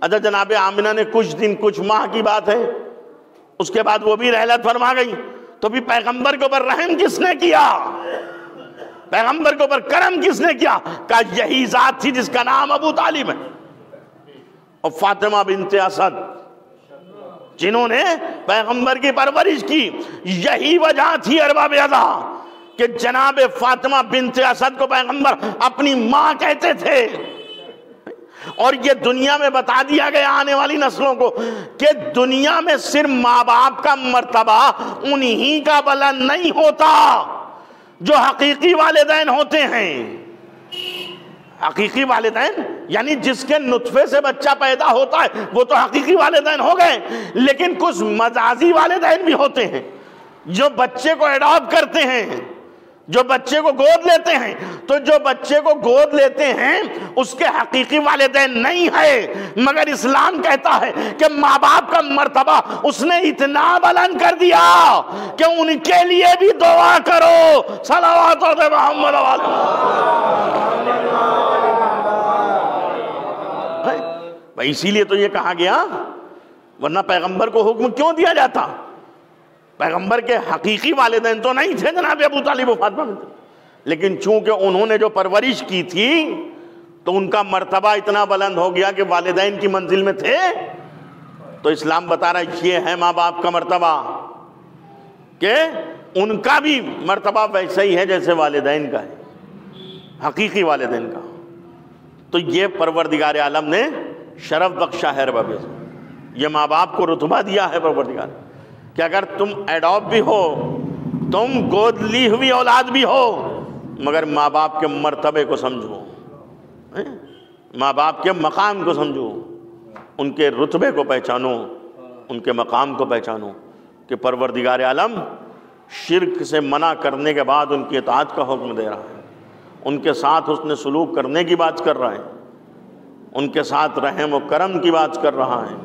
अच्छा जनाब आमिना ने कुछ दिन कुछ माह की बात है, उसके बाद वो भी रहलत फरमा गई, तो भी पैगंबर के ऊपर रहम किसने किया, पैगंबर के ऊपर करम किसने किया? का यही जात थी जिसका नाम अबू तालिब है और फातिमा बिनते असद, जिन्होंने पैगंबर की परवरिश की। यही वजह थी अरबाब अज़ा कि जनाब फातिमा बिनते असद को पैगंबर अपनी मां कहते थे। और ये दुनिया में बता दिया गया आने वाली नस्लों को कि दुनिया में सिर्फ माँ बाप का मर्तबा उन्हीं का बुलंद नहीं होता जो हकीकी वालिदैन होते हैं। हकीकी वालिदैन यानी जिसके नुत्फे से बच्चा पैदा होता है वो तो हकीकी वालिदैन हो गए, लेकिन कुछ मजाजी वालिदैन भी होते हैं जो बच्चे को एडॉप्ट करते हैं, जो बच्चे को गोद लेते हैं। तो जो बच्चे को गोद लेते हैं उसके हकीकी वालिदैन नहीं है, मगर इस्लाम कहता है कि माँ बाप का मर्तबा उसने इतना बुलंद कर दिया कि उनके लिए भी दुआ करो। सलावत मोहम्मद भाई, इसीलिए तो ये कहा गया, वरना पैगंबर को हुक्म क्यों दिया जाता? पैगंबर के हकीकी वालिदैन तो नहीं थे जनाब अबू तालिब और फातिमा, लेकिन चूंकि उन्होंने जो परवरिश की थी तो उनका मर्तबा इतना बुलंद हो गया कि वालिदैन की मंजिल में थे। तो इस्लाम बता रहा है ये है माँ बाप का मर्तबा, कि उनका भी मर्तबा वैसा ही है जैसे वालिदैन का है, हकीकी वालिदैन का। तो ये परवरदिगार आलम ने शरफ बख्शा है रब, ये माँ बाप को रुतबा दिया है परवरदिगार कि अगर तुम एडॉप्ट भी हो, तुम गोद ली हुई औलाद भी हो, मगर माँ बाप के मर्तबे को समझो, माँ बाप के मकाम को समझो, उनके रुतबे को पहचानो, उनके मकाम को पहचानो कि परवरदिगार आलम शिर्क से मना करने के बाद उनकी इताअत का हुक्म दे रहा है, उनके साथ उसने सलूक करने की बात कर रहा है, उनके साथ रहम व करम की बात कर रहा है।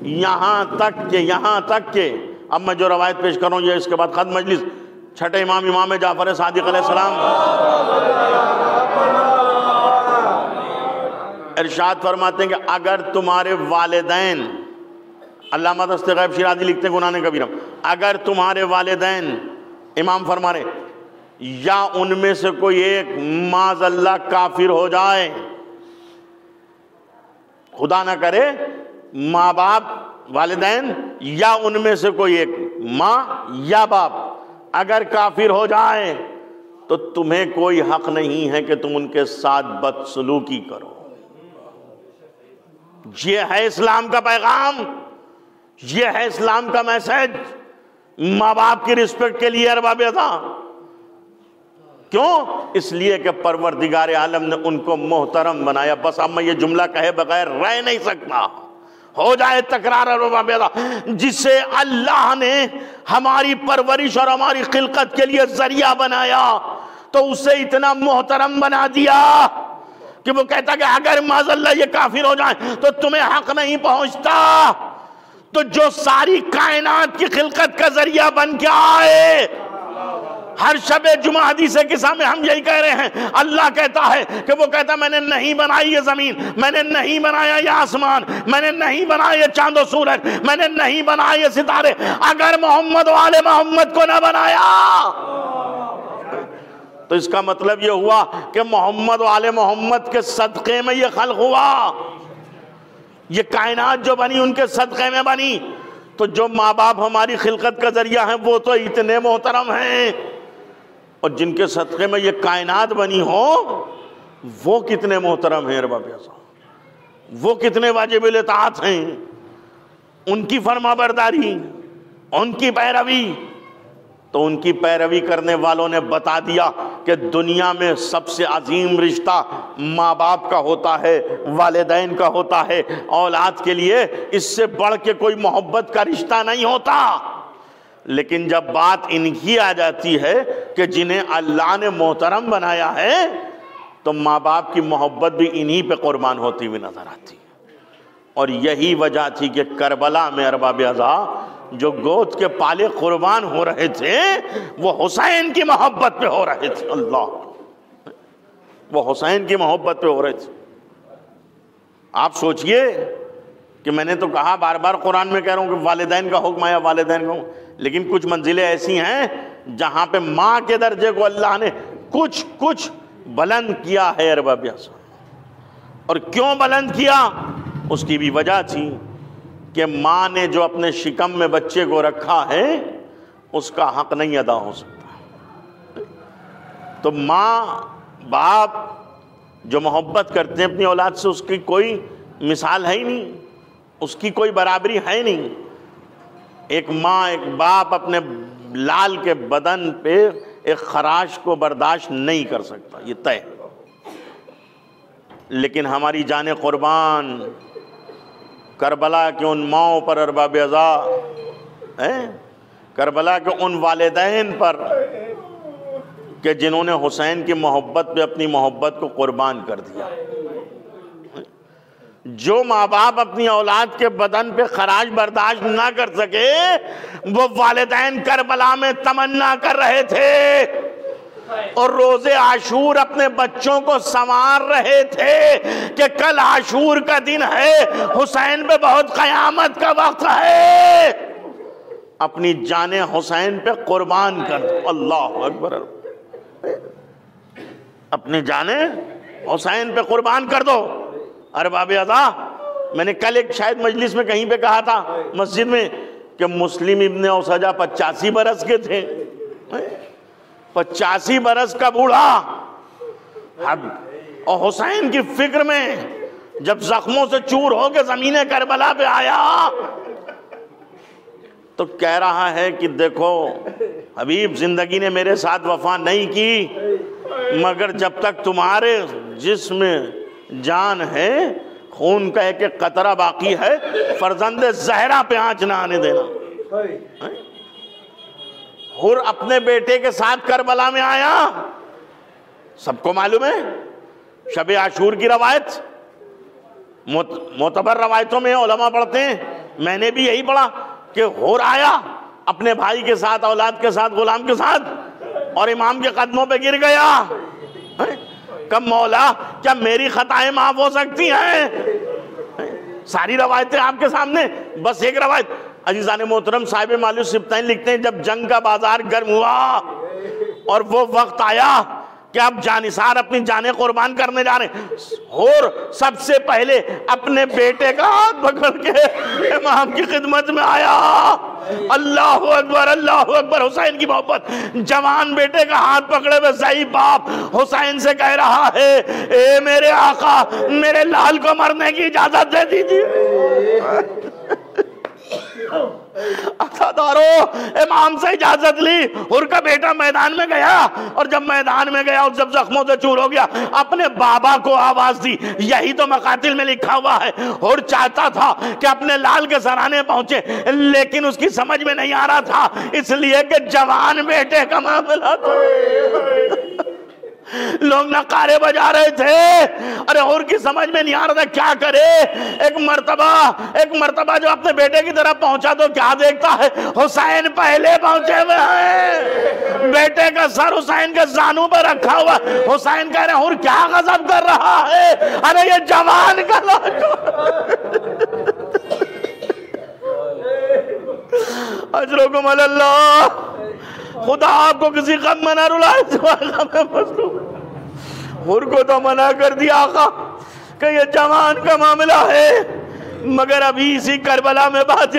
यहाँ तक के अब मैं जो रवायत पेश कर रहा हूँ ये इसके बाद खत्म मजलिस, छठे इमाम जाफर सादिक अलैहिस्सलाम इरशाद फरमाते हैं कि अगर तुम्हारे वालिदैन, अल्लामा दस्तगैब शिराज़ी लिखते हैं गुनाह कबीरा, अगर तुम्हारे वालिदैन, इमाम फरमा रहे, या उनमें से कोई एक माज़अल्लाह काफिर हो जाए, खुदा ना करे, माँ बाप वालिदैन या उनमें से कोई एक माँ या बाप अगर काफिर हो जाए तो तुम्हें कोई हक नहीं है कि तुम उनके साथ बदसलूकी करो। ये है इस्लाम का पैगाम, ये है इस्लाम का मैसेज माँ बाप की रिस्पेक्ट के लिए। अरबाब अज़ा क्यों? इसलिए कि परवरदिगार आलम ने उनको मोहतरम बनाया। बस अब मैं ये जुमला कहे बगैर रह नहीं सकता, हो जाए तकरार। अरबाब अज़ा जिसे अल्लाह ने हमारी परवरिश और हमारी खिलकत के लिए जरिया बनाया तो उसे इतना मोहतरम बना दिया कि वो कहता कि अगर माज़अल्लाह ये काफिर हो जाए तो तुम्हें हक नहीं पहुंचता। तो जो सारी कायनात की खिलकत का जरिया बन के आए, हर शबे जुमा हदीस किस्सा में हम यही कह रहे हैं, अल्लाह कहता है कि वो कहता मैंने नहीं बनाई ये जमीन, मैंने नहीं बनाया ये आसमान, मैंने नहीं बनाया ये चांदो सूरज, मैंने नहीं बनाया ये सितारे, अगर मोहम्मद वाले मोहम्मद को ना बनाया तो इसका मतलब ये हुआ कि मोहम्मद वाले मोहम्मद के सदक़े में ये खल्क़ हुआ, ये कायनात जो बनी उनके सदक़े में बनी। तो जो माँ बाप हमारी खिलकत का जरिया है वो तो इतने मोहतरम हैं, और जिनके सदक़े में ये कायनात बनी हो वो कितने मोहतरम हैं। रब वो कितने वाजिबुल इताअत हैं, उनकी फरमाबरदारी, उनकी पैरवी। तो उनकी पैरवी करने वालों ने बता दिया कि दुनिया में सबसे अजीम रिश्ता माँ बाप का होता है, वालिदैन का होता है। औलाद के लिए इससे बढ़ के कोई मोहब्बत का रिश्ता नहीं होता। लेकिन जब बात इनकी आ जाती है कि जिन्हें अल्लाह ने मोहतरम बनाया है, तो माँ बाप की मोहब्बत भी इन्हीं पे कुर्बान होती हुई नजर आती है। और यही वजह थी कि करबला में अरबाब अज़ा जो गोद के पाले कुर्बान हो रहे थे, वो हुसैन की मोहब्बत पे हो रहे थे। अल्लाह, वो हुसैन की मोहब्बत पे हो रहे थे। आप सोचिए कि मैंने तो कहा बार बार कुरान में कह रहा हूं कि वालिदैन का हुक्म आया, वालिदैन का हुक्म, लेकिन कुछ मंजिलें ऐसी हैं जहां पे माँ के दर्जे को अल्लाह ने कुछ कुछ बुलंद किया है अरबाब अज़ा। और क्यों बुलंद किया, उसकी भी वजह थी कि माँ ने जो अपने शिकम में बच्चे को रखा है उसका हक नहीं अदा हो सकता। तो माँ बाप जो मोहब्बत करते हैं अपनी औलाद से, उसकी कोई मिसाल है ही नहीं, उसकी कोई बराबरी है नहीं। एक माँ एक बाप अपने लाल के बदन पे एक खराश को बर्दाश्त नहीं कर सकता, ये तय। लेकिन हमारी जाने कुर्बान करबला के उन माओं पर अरबाब अज़ा हैं, करबला के उन वालिदैन पर कि जिन्होंने हुसैन की मोहब्बत पे अपनी मोहब्बत को कुर्बान कर दिया। जो माँ बाप अपनी औलाद के बदन पे खराश बर्दाश्त ना कर सके, वो वालिदैन करबला में तमन्ना कर रहे थे और रोजे आशूर अपने बच्चों को संवार रहे थे कि कल आशूर का दिन है, हुसैन पे बहुत कयामत का वक्त है, अपनी जाने हुसैन पे कुर्बान कर दो। अल्लाह अकबर, अपनी जाने हुसैन पे कुर्बान कर दो। अरबाब अज़ा, मैंने कल एक शायद मजलिस में कहीं पे कहा था मस्जिद में कि मुस्लिम इब्ने औसजा 85 बरस के थे, 85 बरस का बूढ़ा, और हुसैन की फिक्र में जब जख्मों से चूर होकर जमीने करबला पे आया तो कह रहा है कि देखो हबीब, जिंदगी ने मेरे साथ वफा नहीं की, मगर जब तक तुम्हारे जिस्म में जान है, खून का एक एक कतरा बाकी है, फरजंद ज़हरा पे आंच ना आने देना। हुर अपने बेटे के साथ करबला में आया, सबको मालूम है शब आशूर की रवायत, मोतबर रवायतों में उलमा पढ़ते हैं, मैंने भी यही पढ़ा कि हुर आया अपने भाई के साथ, औलाद के साथ, गुलाम के साथ, और इमाम के कदमों पे गिर गया। कब मौला, क्या मेरी खताएं माफ हो सकती हैं? सारी रवायतें आपके सामने, बस एक रवायत। अजीज़ान मोहतरम साहिब मालूम सिब्तैन लिखते हैं, जब जंग का बाजार गर्म हुआ और वो वक्त आया कि अब जानिसार अपनी जानें कुर्बान करने जा रहे हैं, और सबसे पहले अपने बेटे का हाथ पकड़ के इमाम की खिदमत में आया। अल्लाह अकबर, अल्लाह अकबर। हुसैन की मोहब्बत, जवान बेटे का हाथ पकड़े हुए सही बाप हुसैन से कह रहा है, ए मेरे आका, मेरे लाल को मरने की इजाजत दे दीजिए। असादारो इमाम से इजाजत ली, हुर का बेटा मैदान में गया, और जब मैदान में गया और जब जख्मों से चूर हो गया, अपने बाबा को आवाज दी। यही तो मकातिल में लिखा हुआ है, हुर चाहता था कि अपने लाल के सराहने पहुंचे, लेकिन उसकी समझ में नहीं आ रहा था, इसलिए कि जवान बेटे का मामला था। लोग नकारे बजा रहे थे, अरे और की समझ में नहीं आ रहा था क्या करे। एक मर्तबा जो अपने बेटे की तरफ पहुंचा तो क्या देखता है, हुसैन पहले पहुंचे हुए हैं, बेटे का सर हुसैन के जानू पर रखा हुआ। हुसैन कह रहे और क्या गजब कर रहा है, अरे ये जवान का अजरुकुम अल्लाह, खुदा आपको किसी गम में ना रुलाए। हुर को तो मना कर दिया आका कि ये जवान का मामला है, मगर अभी इसी करबला में बात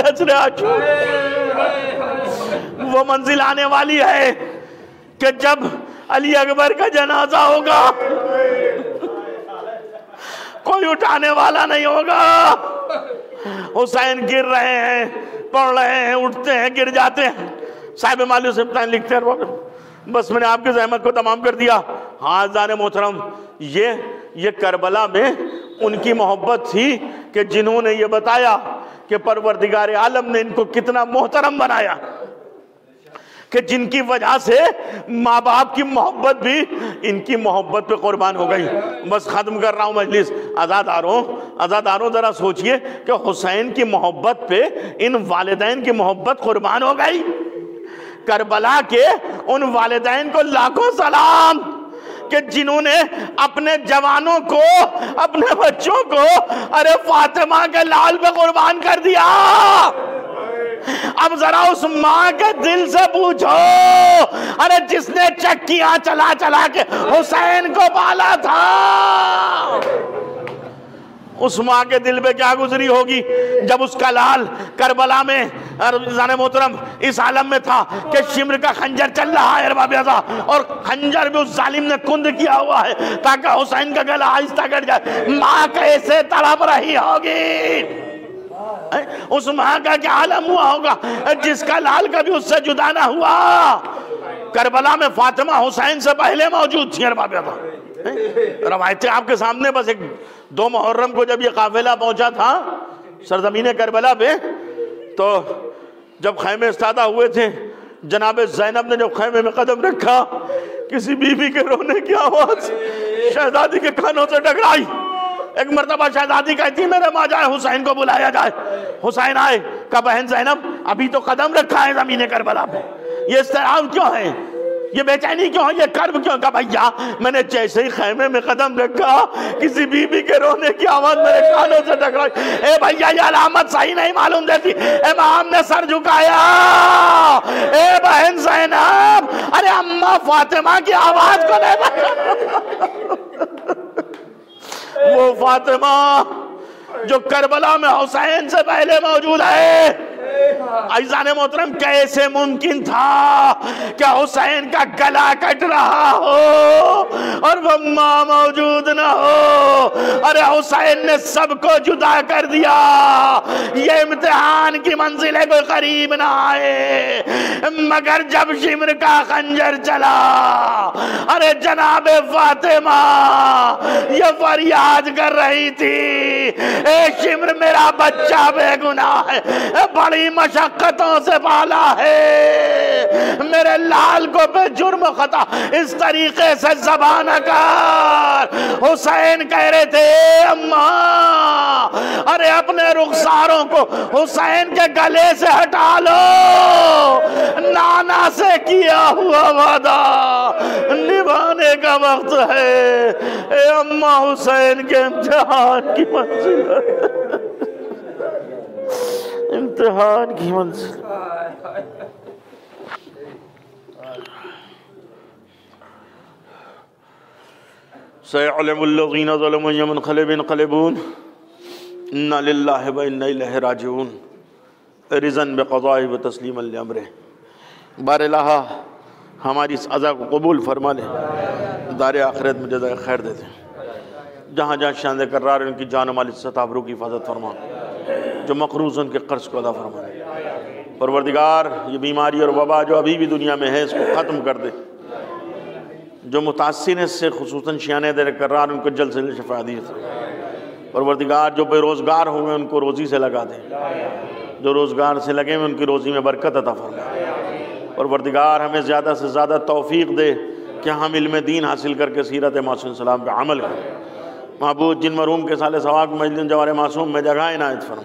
वो मंजिल आने वाली है कि जब अली अकबर का जनाजा होगा कोई उठाने वाला नहीं होगा। हुसैन गिर रहे हैं, पढ़ रहे हैं, उठते हैं, गिर जाते हैं। साहिब मालूम से लिखते हैं, बस मैंने आपकी ज़हमत को तमाम कर दिया। हाँ जाने मोहतरम, ये करबला में उनकी मोहब्बत थी कि जिन्होंने ये बताया कि परवरदिगार आलम ने इनको कितना मोहतरम बनाया, कि जिनकी वजह से माँ बाप की मोहब्बत भी इनकी मोहब्बत पे कुर्बान हो गई। बस ख़त्म कर रहा हूँ मजलिस। आज़ादारों ज़रा सोचिए कि हुसैन की मोहब्बत पे इन वालिदैन की मोहब्बत कुर्बान हो गई। करबला के उन वालिदैन को लाखों सलाम कि जिन्होंने अपने जवानों को, अपने बच्चों को अरे फातिमा के लाल पे कुर्बान कर दिया। अब जरा उस माँ के दिल से पूछो, अरे जिसने चक्कियां चला चला के हुसैन को पाला था, उस माँ के दिल पे क्या गुजरी होगी जब उसका लाल करबला में जाने मोहतरम इस आलम में था कि शिम्र का खंजर चल रहा है और खंजर भी उस जालिम ने कुंद किया हुआ है ताकि हुसैन का गला आहिस्ता कट जाए। माँ कैसे तड़प रही होगी, उस माँ का क्या आलम हुआ होगा जिसका लाल कभी उससे जुदा ना हुआ। करबला में फातिमा हुसैन से पहले मौजूद थी। रवायतें आपके सामने, बस 2 मुहर्रम को जब ये काफिला पहुंचा था सरजमीन करबला पे, तो जब खैमे इस्तादा हुए थे, जनाब ज़ैनब ने जब खैमे में कदम रखा, किसी बीवी के रोने की आवाज शहजादी के कानों से टकराई। एक मर्तबा शहजादी कहती मेरे माँ जाए, हुसैन को बुलाया जाए। हुसैन आए, का बहन ज़ैनब अभी तो कदम रखा है ज़मीन करबला पे, ये इस्तिराब क्यों है, ये बेचैनी क्यों है, ये कर्ब क्यों? का भैया मैंने जैसे ही खैमे में कदम रखा किसी बीबी के रोने की आवाज मेरे कानों से टकराई। ए भैया ये अलामत सही नहीं मालूम देती। इमाम ने सर झुकाया, ए बहन ज़ैनब, अरे अम्मा फातिमा की आवाज को नहीं वो फातिमा जो करबला में हुसैन से पहले मौजूद है। अज़ीज़ान मोहतरम, कैसे मुमकिन था कि हुसैन का गला कट रहा हो और वो माँ मौजूद ना हो। अरे हुसैन ने सबको जुदा कर दिया। ये इम्तिहान की मंजिलें कोई करीब ना आए, मगर जब शिम्र का खंजर चला, अरे जनाबे फातिमा ये फरियाद कर रही थी, ए शिम्र मेरा बच्चा बेगुनाह है, बड़ी मशक्कतों से पाला है, मेरे लाल को पे जुर्म खता इस तरीके से ज़बान कर। हुसैन कह रहे थे अम्मा, अरे अपने रुखसारों को हुसैन के गले से हटा लो, नाना से किया हुआ वादा निभाने का वक्त है। ए अम्मा, हुसैन के इम्तिहान की मंजिल, इम्तिहान की मंजिल। सयअलमुल्लज़ीना ज़लमू यमनक़लिबून इन्ना लिल्लाहि व इन्ना इलैहि राजिऊन रिज़न बिक़ज़ाइ व तस्लीमन लिअम्रिह। बार इलाहा हमारी इस अज़ा को कबूल फरमा ले, दार आखिरत में जज़ाए खैर दे दे। जहाँ जहाँ शान करार उनकी जान माल इज़्ज़त आबरू की हिफाजत फरमा, जो मक़रूज़ उनके कर्ज़ को अदा फरमा। परवरदिगार ये बीमारी और वबा जो अभी भी दुनिया में है इसको ख़त्म कर दे। जो मुतासिर हैं इससे खुसूसन शियाने दर करार उनको जल्द से जल्द शफ़ा दी। परवरदिगार जो बेरोज़गार होंगे उनको रोज़ी से लगा दे, जो रोज़गार से लगे हुए उनकी रोज़ी में बरकत अता फरमा। परवरदिगार हमें ज़्यादा से ज़्यादा तौफ़ीक़ दे कि हम इल्म दीन हासिल करके सीरत मासूम सलाम पर अमल करें। महबूब जिन मरूम के साले सवाक मजलिस जवार मासूम में जगह इनायत फरमा।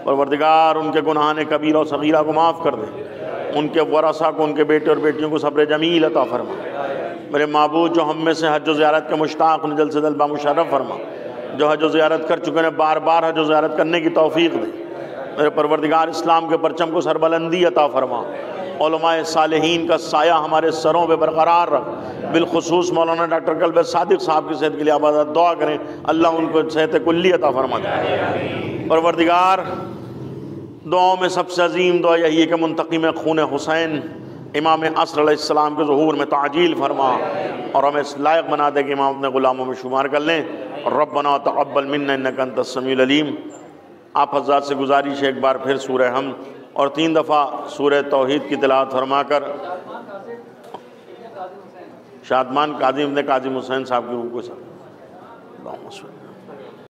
परवरदिगार उनके गुनाहान कबीरा और सगीरा को माफ़ कर दे, उनके वरसा को, उनके बेटे और बेटियों को सब्र जमील अता फरमा। मेरे महबूब जो हम में से हज ज़ियारत के मुश्ताक़ उन्हें जल्द से जल्द बामुशर्रफ फरमा, जो हज ज़ियारत कर चुके हैं बार बार हज ज़ियारत करने की तौफ़ीक़ दे। मेरे परवरदिगार इस्लाम के परचम को सरबलंदी अता फरमा। उलमाए सालिहीन का साया हमारे सरों पे बरकरार रख। बिलखुसूस मौलाना डॉक्टर कल्बे सादिक साहब की सेहत के लिए आबाद दुआ करें, अल्लाह उनको सेहत कुल्ली अता फरमा दे। परवरदिगार दुआओं में सबसे अजीम दुआ यही है कि मुंतक़िम खून हुसैन इमाम असर अलैहिस्सलाम के ज़ुहूर में ताजील फरमा और हमें इस लायक बना दे कि इमाम अपने ग़ुलामों में शुमार कर लें। रब्बना तक़ब्बल मिन्ना इन्नका अंतस समीउल अलीम। आप हज़रात से गुजारिश है एक बार फिर सूरह हम और 3 दफ़ा सूरह तौहीद की तिलावत फरमा कर शादमान काजिम ने काजिम हुसैन साहब की रूह को सर